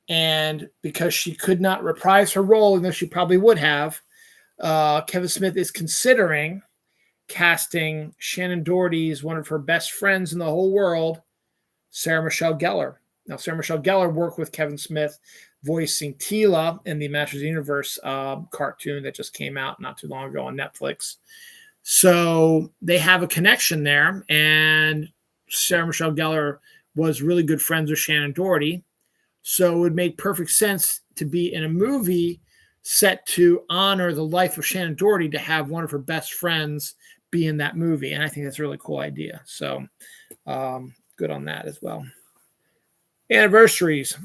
And because she could not reprise her role, even though she probably would have, Kevin Smith is considering casting Shannon Doherty as one of her best friends in the whole world, Sarah Michelle Gellar. Now, Sarah Michelle Gellar worked with Kevin Smith voicing Teela in the Masters of the Universe cartoon that just came out not too long ago on Netflix. So they have a connection there, and Sarah Michelle Gellar was really good friends with Shannon Doherty. So it would make perfect sense to be in a movie set to honor the life of Shannon Doherty to have one of her best friends be in that movie. And I think that's a really cool idea. So good on that as well. Anniversaries.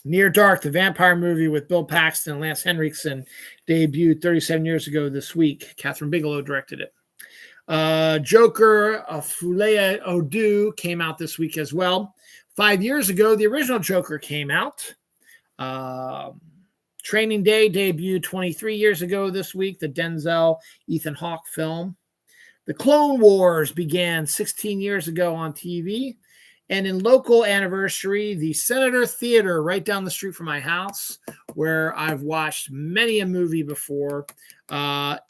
Near Dark, the vampire movie with Bill Paxton and Lance Henriksen, debuted 37 years ago this week. Catherine Bigelow directed it. Joker, Fulaya Odu came out this week as well. 5 years ago, the original Joker came out. Training Day debuted 23 years ago this week, the Denzel Ethan Hawke film. The Clone Wars began 16 years ago on TV. And in local anniversary, the Senator Theater right down the street from my house, where I've watched many a movie before,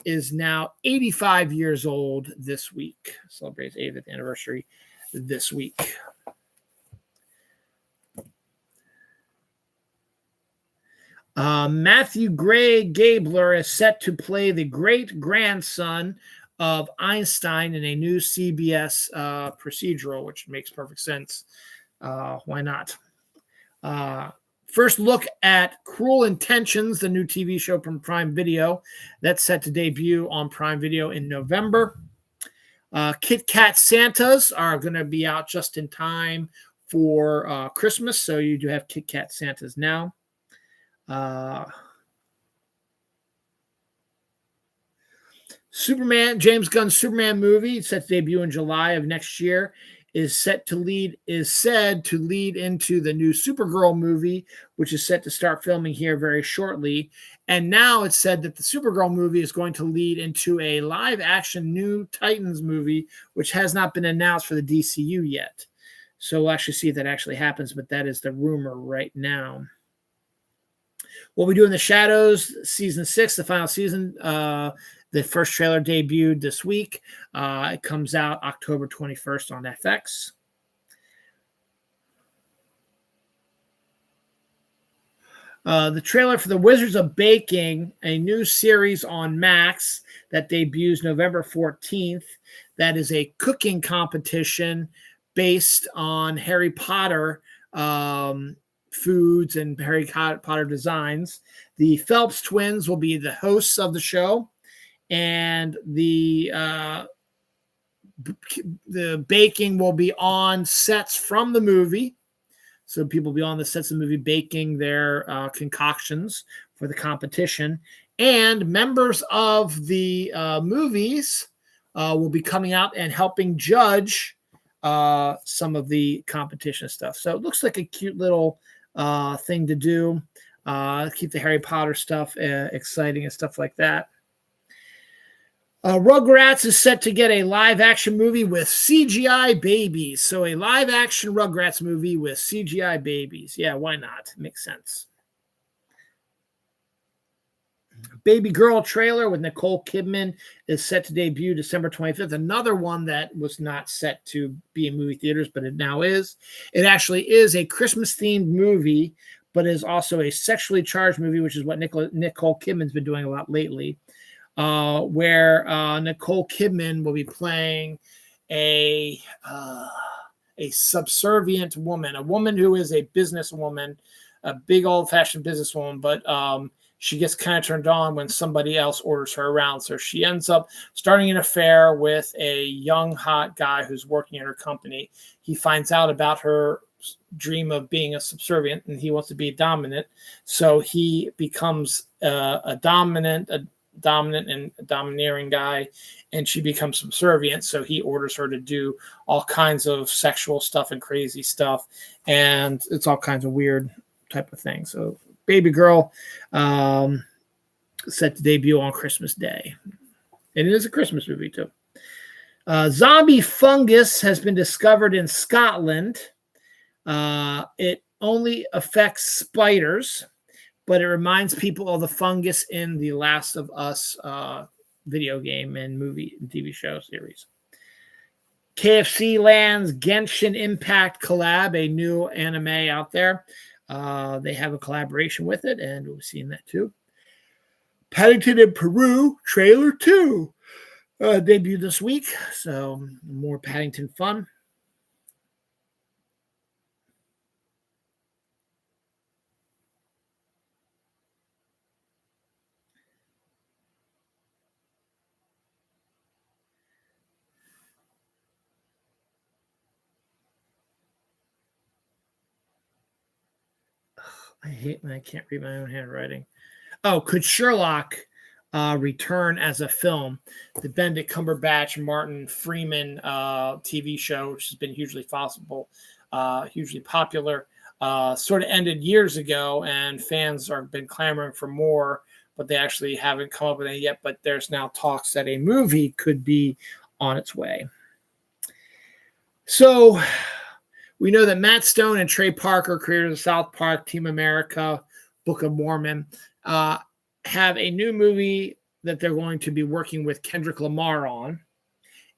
is now 85 years old this week. Celebrates 80th anniversary this week. Matthew Gray Gabler is set to play the great-grandson of Einstein in a new CBS procedural, which makes perfect sense. Why not? First look at Cruel Intentions, the new TV show from Prime Video. That's set to debut on Prime Video in November. Kit Kat Santas are going to be out just in time for Christmas, so you do have Kit Kat Santas now. Superman, James Gunn's Superman movie, set to debut in July of next year, is said to lead into the new Supergirl movie, which is set to start filming here very shortly. And now it's said that the Supergirl movie is going to lead into a live action new Titans movie, which has not been announced for the DCU yet. So we'll actually see if that actually happens, but that is the rumor right now. What We Do in the Shadows, season 6, the final season. The first trailer debuted this week. It comes out October 21st on FX. The trailer for The Wizards of Baking, a new series on Max that debuts November 14th. That is a cooking competition based on Harry Potter foods and Harry Potter designs. The Phelps twins will be the hosts of the show. and the baking will be on sets from the movie. So people will be on the sets of the movie baking their concoctions for the competition. And members of the movies will be coming out and helping judge some of the competition stuff. So it looks like a cute little thing to do. Keep the Harry Potter stuff exciting and stuff like that. Rugrats is set to get a live-action movie with CGI babies. So a live-action Rugrats movie with CGI babies. Yeah, why not? Makes sense. Baby Girl trailer with Nicole Kidman is set to debut December 25th. Another one that was not set to be in movie theaters, but it now is. It actually is a Christmas-themed movie, but is also a sexually charged movie, which is what Nicole Kidman's been doing a lot lately. Where Nicole Kidman will be playing a subservient woman, a woman who is a businesswoman, a big old-fashioned businesswoman, but she gets kind of turned on when somebody else orders her around. So she ends up starting an affair with a young, hot guy who's working at her company. He finds out about her dream of being a subservient, and he wants to be dominant. So he becomes a dominant and domineering guy, and she becomes subservient. So he orders her to do all kinds of sexual stuff and crazy stuff, and it's all kinds of weird type of things. So Baby Girl set to debut on Christmas Day, and it is a Christmas movie too. Zombie fungus has been discovered in Scotland. It only affects spiders, but it reminds people of the fungus in the Last of Us video game and movie and TV show series. KFC lands Genshin Impact collab, a new anime out there. They have a collaboration with it, and we've seen that too. Paddington in Peru trailer 2 debuted this week, so more Paddington fun. I hate when I can't read my own handwriting. Oh, could Sherlock return as a film? The Benedict Cumberbatch, Martin Freeman TV show, which has been hugely popular, sort of ended years ago, and fans have been clamoring for more, but they actually haven't come up with it yet. But there's now talks that a movie could be on its way. So we know that Matt Stone and Trey Parker, creators of South Park, Team America, Book of Mormon, have a new movie that they're going to be working with Kendrick Lamar on.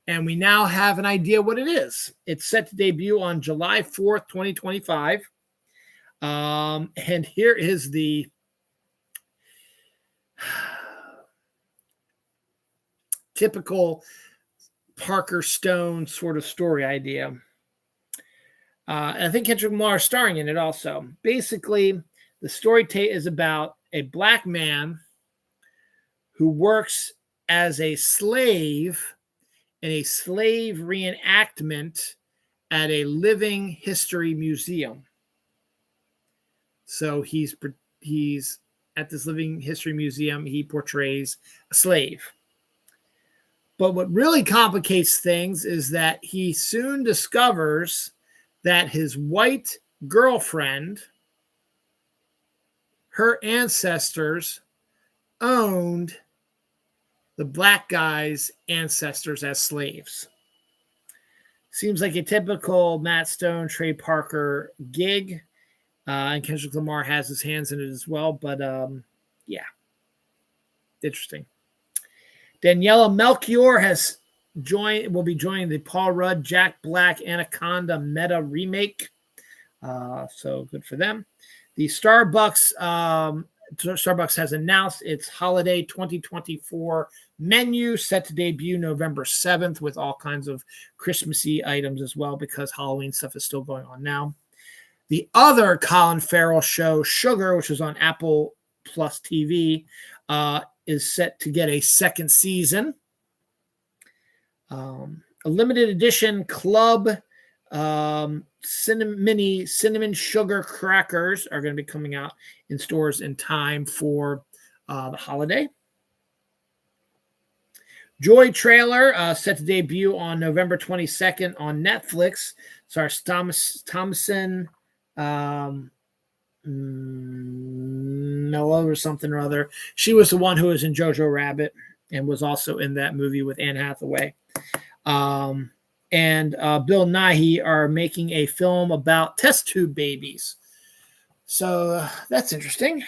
And we now have an idea what it is. It's set to debut on July 4th, 2025. And here is the typical Parker Stone sort of story idea. I think Kendrick Lamar is starring in it also. Basically, the story is about a black man who works as a slave in a slave reenactment at a living history museum. So he's at this living history museum. He portrays a slave. But what really complicates things is that he soon discovers that his white girlfriend, her ancestors owned the black guy's ancestors as slaves. Seems like a typical Matt Stone, Trey Parker gig. And Kendrick Lamar has his hands in it as well. But yeah, interesting. Daniela Melchior will be joining the Paul Rudd, Jack Black, Anaconda meta remake. So good for them. The Starbucks has announced its holiday 2024 menu, set to debut November 7th with all kinds of Christmassy items as well, because Halloween stuff is still going on now. The other Colin Farrell show, Sugar, which is on Apple Plus TV, is set to get a second season. A limited edition club mini cinnamon sugar crackers are going to be coming out in stores in time for the holiday. Joy trailer set to debut on November 22nd on Netflix. Stars Thomason, Noah or something or other. She was the one who was in Jojo Rabbit and was also in that movie with Anne Hathaway. And Bill Nighy are making a film about test tube babies. So that's interesting.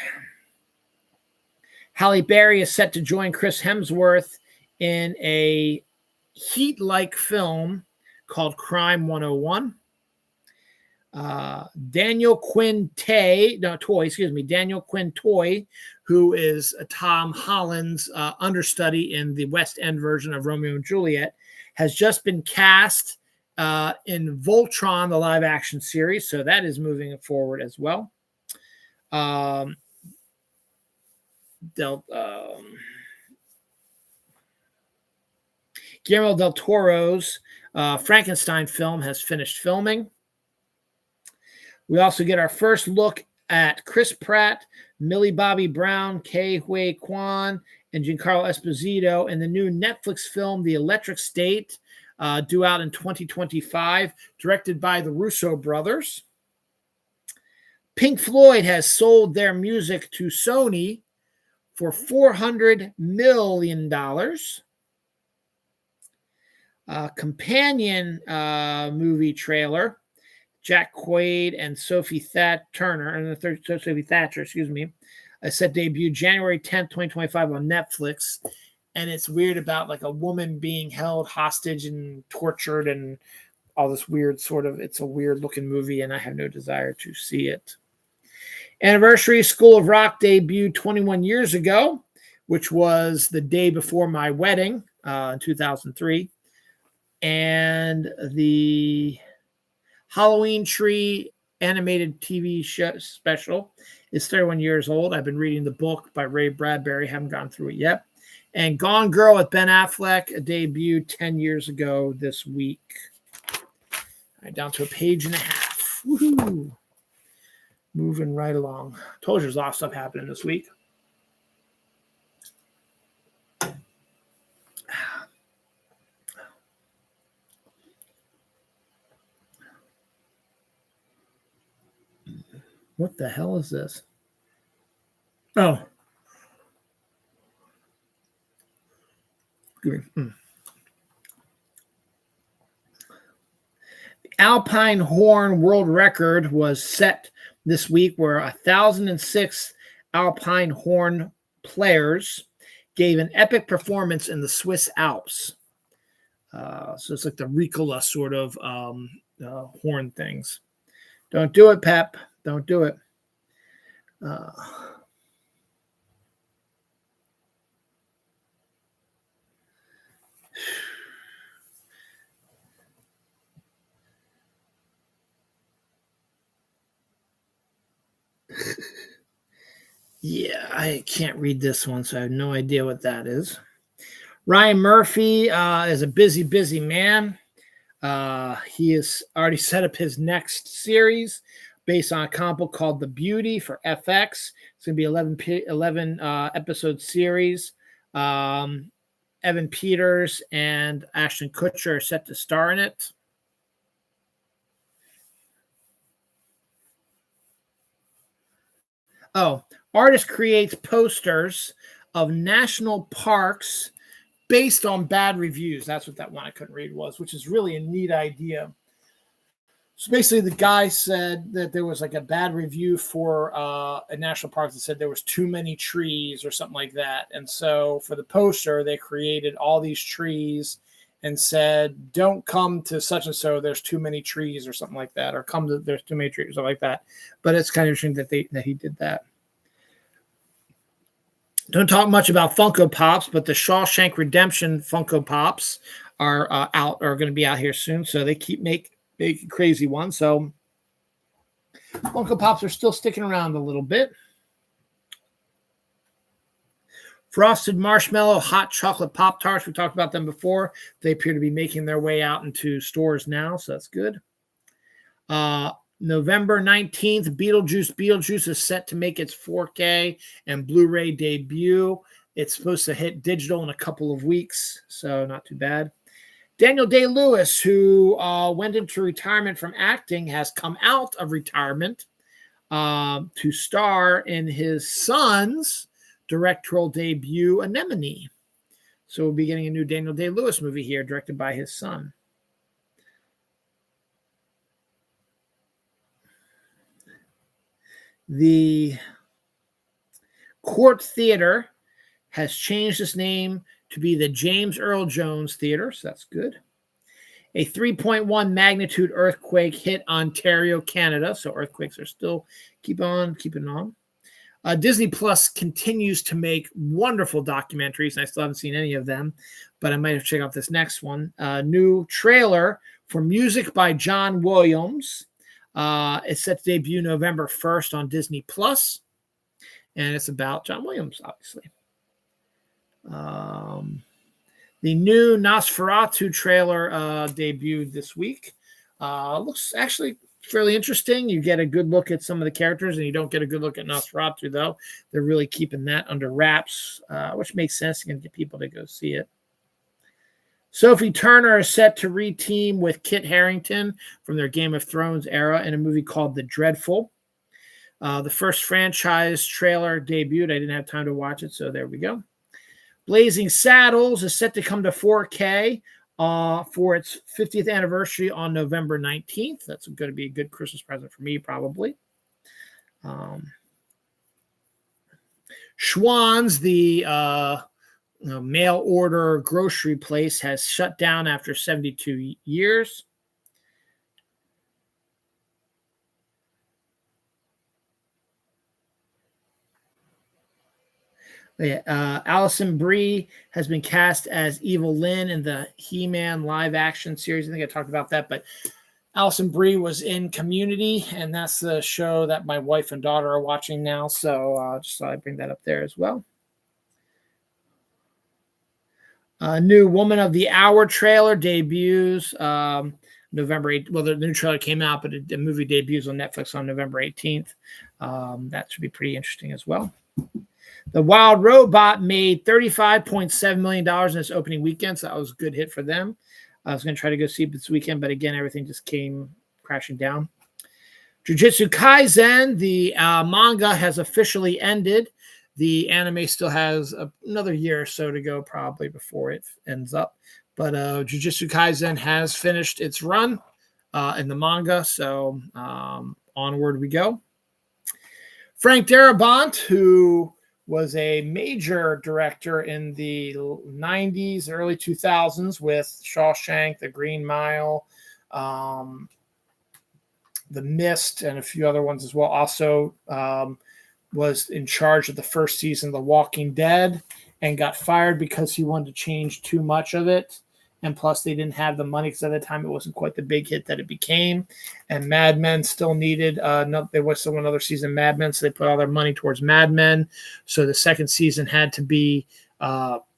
Halle Berry is set to join Chris Hemsworth in a Heat-like film called Crime 101. Daniel Quinn Toy, who is Tom Holland's understudy in the West End version of Romeo and Juliet, has just been cast in Voltron, the live-action series, so that is moving forward as well. Guillermo del Toro's Frankenstein film has finished filming. We also get our first look at Chris Pratt, Millie Bobby Brown, Ke Huy Quan, and Giancarlo Esposito in the new Netflix film, The Electric State, due out in 2025, directed by the Russo brothers. Pink Floyd has sold their music to Sony for $400 million. Companion movie trailer, Jack Quaid and Sophie Thatcher, set debut January 10th, 2025 on Netflix. And it's weird about like a woman being held hostage and tortured and all this weird it's a weird looking movie, and I have no desire to see it. Anniversaries, School of Rock debuted 21 years ago, which was the day before my wedding in 2003. And the Halloween Tree animated TV show special is 31 years old. I've been reading the book by Ray Bradbury. Haven't gone through it yet. And Gone Girl with Ben Affleck debuted 10 years ago this week. All right, down to a page and a half. Woohoo! Moving right along. Told you there's a lot of stuff happening this week. What the hell is this? Oh. The Alpine Horn world record was set this week, where 1,006 Alpine Horn players gave an epic performance in the Swiss Alps. So it's like the Ricola sort of horn things. Don't do it, Pep. Don't do it. Yeah, I can't read this one, so I have no idea what that is. Ryan Murphy is a busy man. He has already set up his next series based on a comic book called The Beauty for FX. It's going to be 11 episode series. Evan Peters and Ashton Kutcher are set to star in it. Oh, artist creates posters of national parks based on bad reviews. That's what that one I couldn't read was, which is really a neat idea. So basically, the guy said that there was like a bad review for a national park that said there was too many trees or something like that. And so for the poster, they created all these trees and said, don't come to such and so, there's too many trees or something like that, or come to there's too many trees or something like that. But it's kind of interesting that he did that. Don't talk much about Funko Pops, but the Shawshank Redemption Funko Pops are going to be out here soon. So they keep making crazy ones. So Funko Pops are still sticking around a little bit. Frosted Marshmallow Hot Chocolate Pop-Tarts. We talked about them before. They appear to be making their way out into stores now, so that's good. November 19th, Beetlejuice is set to make its 4K and Blu-ray debut. It's supposed to hit digital in a couple of weeks, so not too bad. Daniel Day-Lewis, who went into retirement from acting, has come out of retirement to star in his son's directorial debut, Anemone. So we'll be getting a new Daniel Day-Lewis movie here, directed by his son. The Court Theater has changed its name to be the James Earl Jones Theater, so that's good. A 3.1 magnitude earthquake hit Ontario, Canada, so earthquakes are still keeping on. Disney Plus continues to make wonderful documentaries, and I still haven't seen any of them, but I might have to check out this next one. New trailer for Music by John Williams. It's set to debut November 1st on Disney Plus, and it's about John Williams, obviously. The new Nosferatu trailer debuted this week. Looks actually fairly interesting. You get a good look at some of the characters, and you don't get a good look at Nosferatu, though. They're really keeping that under wraps, which makes sense. You can get people to go see it. Sophie Turner is set to re-team with Kit Harington from their Game of Thrones era in a movie called The Dreadful. The first franchise trailer debuted. I didn't have time to watch it, so there we go. Blazing Saddles is set to come to 4K for its 50th anniversary on November 19th. That's going to be a good Christmas present for me, probably. Schwann's, the mail order grocery place, has shut down after 72 years. Alison Brie has been cast as Evil Lynn in the He-Man live action series. I think I talked about that, but Alison Brie was in Community, and that's the show that my wife and daughter are watching now. So just thought I'd bring that up there as well. New Woman of the Hour trailer debuts November 8th. Well, the new trailer came out, but the movie debuts on Netflix on November 18th. That should be pretty interesting as well. The Wild Robot made $35.7 million in its opening weekend, so that was a good hit for them. I was going to try to go see it this weekend, but again, everything just came crashing down. Jujutsu Kaisen, the manga has officially ended. The anime still has another year or so to go probably before it ends up. But Jujutsu Kaisen has finished its run in the manga, so onward we go. Frank Darabont, who was a major director in the 90s, early 2000s with Shawshank, The Green Mile, The Mist, and a few other ones as well. Also was in charge of the first season of The Walking Dead and got fired because he wanted to change too much of it. And plus, they didn't have the money because at the time it wasn't quite the big hit that it became. And Mad Men still needed, there was still another season of Mad Men, so they put all their money towards Mad Men. So the second season had to be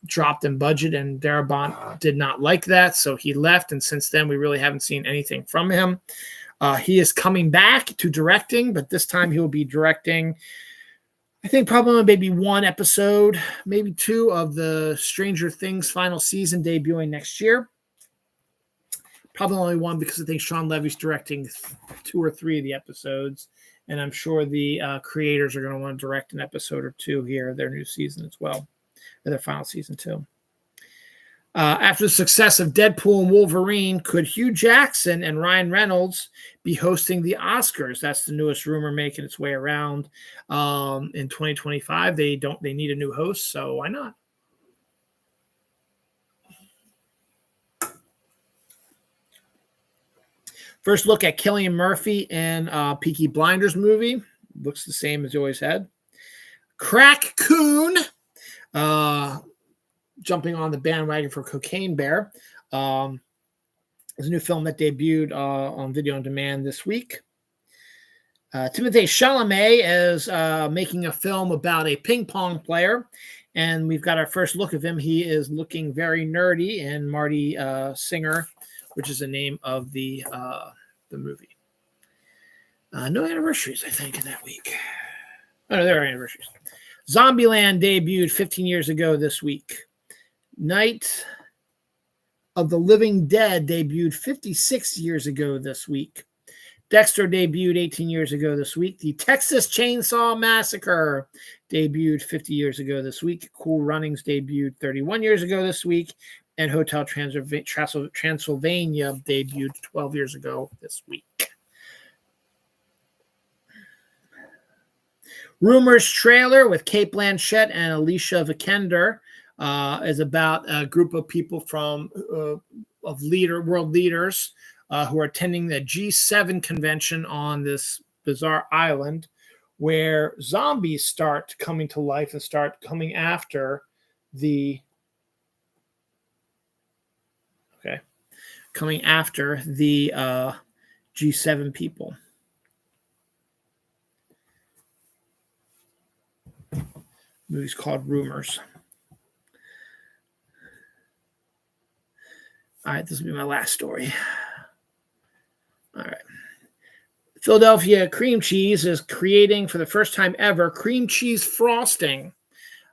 dropped in budget, and Darabont did not like that, so he left. And since then, we really haven't seen anything from him. He is coming back to directing, but this time he'll be directing, I think, probably maybe one episode, maybe two of the Stranger Things final season debuting next year. Probably only one because I think Sean Levy's directing 2 or 3 of the episodes, and I'm sure the creators are going to want to direct an episode or 2 here, their new season as well, or their final season too. After the success of Deadpool and Wolverine, could Hugh Jackson and Ryan Reynolds be hosting the Oscars? That's the newest rumor making its way around. In 2025, they need a new host, so why not? First look at Cillian Murphy in Peaky Blinders movie. Looks the same as he always had. Crack Coon. Jumping on the bandwagon for Cocaine Bear. There's a new film that debuted on video on demand this week. Timothée Chalamet is making a film about a ping pong player, and we've got our first look of him. He is looking very nerdy in Marty Singer, which is the name of the movie. No anniversaries, I think, in that week. Oh, no, there are anniversaries. Zombieland debuted 15 years ago this week. Night of the Living Dead debuted 56 years ago this week. Dexter debuted 18 years ago this week. The Texas Chainsaw Massacre debuted 50 years ago this week. Cool Runnings debuted 31 years ago this week. And Hotel Transylvania debuted 12 years ago this week. Rumors trailer with Cate Blanchett and Alicia Vikander is about a group of people from world leaders who are attending the G7 convention on this bizarre island where zombies start coming to life and start coming after the G7 people. The movie's called Rumors. All right, this will be my last story. All right. Philadelphia Cream Cheese is creating, for the first time ever, cream cheese frosting.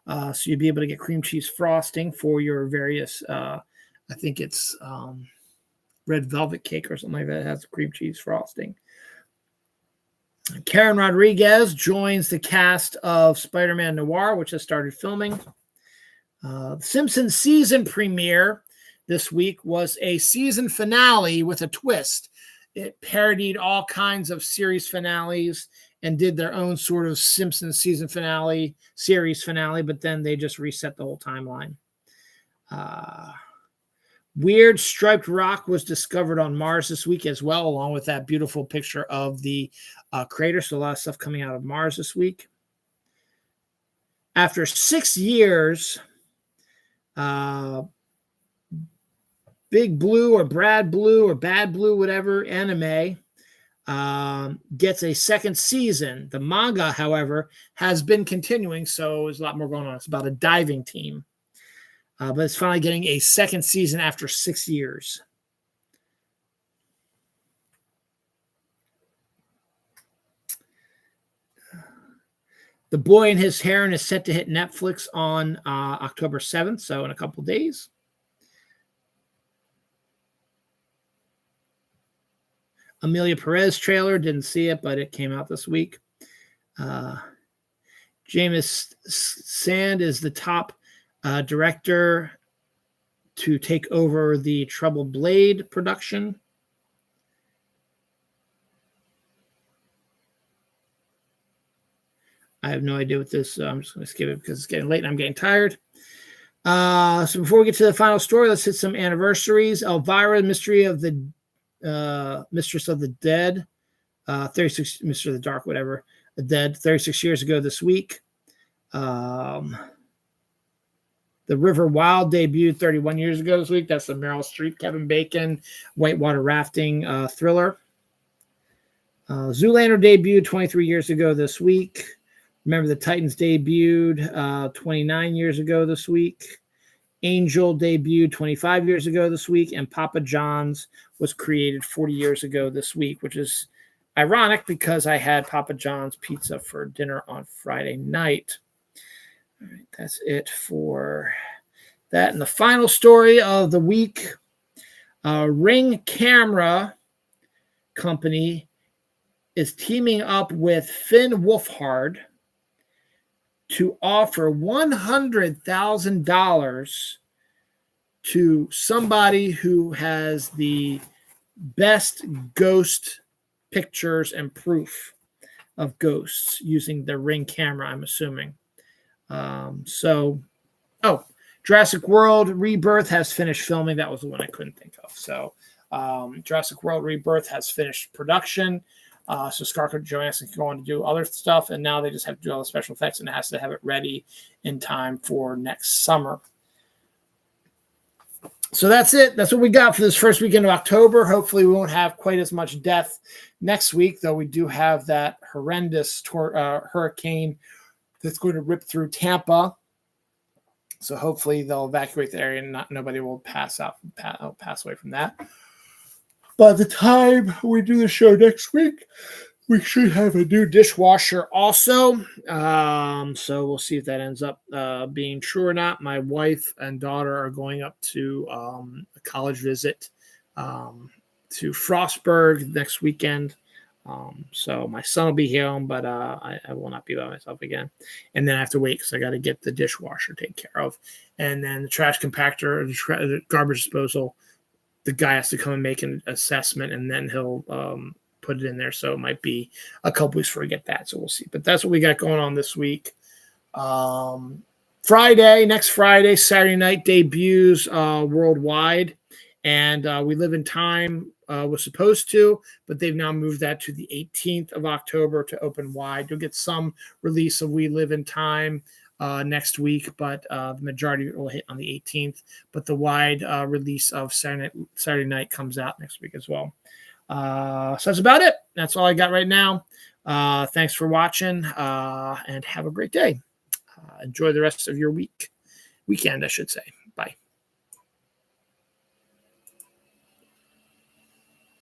So you'll be able to get cream cheese frosting for your various, I think it's red velvet cake or something like that. It has cream cheese frosting. Karen Rodriguez joins the cast of Spider-Man Noir, which has started filming. The Simpsons season premiere this week was a season finale with a twist. It parodied all kinds of series finales and did their own sort of Simpsons season finale, series finale, but then they just reset the whole timeline. Weird striped rock was discovered on Mars this week as well, along with that beautiful picture of the crater. So a lot of stuff coming out of Mars this week. After 6 years, Big Blue or Brad Blue or Bad Blue, whatever anime, gets a second season. The manga, however, has been continuing, so there's a lot more going on. It's about a diving team. But it's finally getting a second season after 6 years. The Boy and His Heron is set to hit Netflix on October 7th, so in a couple of days. Amelia Perez trailer, didn't see it, but it came out this week. James Sand is the top director to take over the Troubled Blade production. I have no idea what this, so I'm just going to skip it because it's getting late and I'm getting tired. So before we get to the final story, let's hit some anniversaries. Elvira, Mistress of the Dead, 36, Mistress of the Dark, whatever, the Dead, 36 years ago this week. The River Wild debuted 31 years ago this week. That's the Meryl Streep, Kevin Bacon, whitewater rafting thriller. Zoolander debuted 23 years ago this week. Remember the Titans debuted 29 years ago this week. Angel debuted 25 years ago this week. And Papa John's was created 40 years ago this week, which is ironic because I had Papa John's pizza for dinner on Friday night. All right, that's it for that. And the final story of the week, Ring Camera Company is teaming up with Finn Wolfhard to offer $100,000 to somebody who has the best ghost pictures and proof of ghosts using the Ring camera, I'm assuming. Jurassic World Rebirth has finished filming. That was the one I couldn't think of. So Jurassic World Rebirth has finished production. So Scarlett Johansson can go on to do other stuff, and now they just have to do all the special effects, and it has to have it ready in time for next summer. So that's it. That's what we got for this first weekend of October. Hopefully, we won't have quite as much death next week, though we do have that horrendous hurricane that's going to rip through Tampa. So hopefully they'll evacuate the area and nobody will pass away from that. By the time we do the show next week, we should have a new dishwasher also. So we'll see if that ends up being true or not. My wife and daughter are going up to a college visit to Frostburg next weekend. So my son will be home, but I will not be by myself again. And then I have to wait because I got to get the dishwasher taken care of. And then the trash compactor, the garbage disposal, the guy has to come and make an assessment, and then he'll put it in there. So it might be a couple weeks before we get that. So we'll see. But that's what we got going on this week. Next Friday, Saturday night debuts worldwide. And We Live in Time was supposed to, but they've now moved that to the 18th of October to open wide. You'll get some release of We Live in Time next week, but the majority will hit on the 18th. But the wide release of Saturday night comes out next week as well. So that's about it. That's all I got right now. Thanks for watching, and have a great day. Enjoy the rest of your weekend, I should say.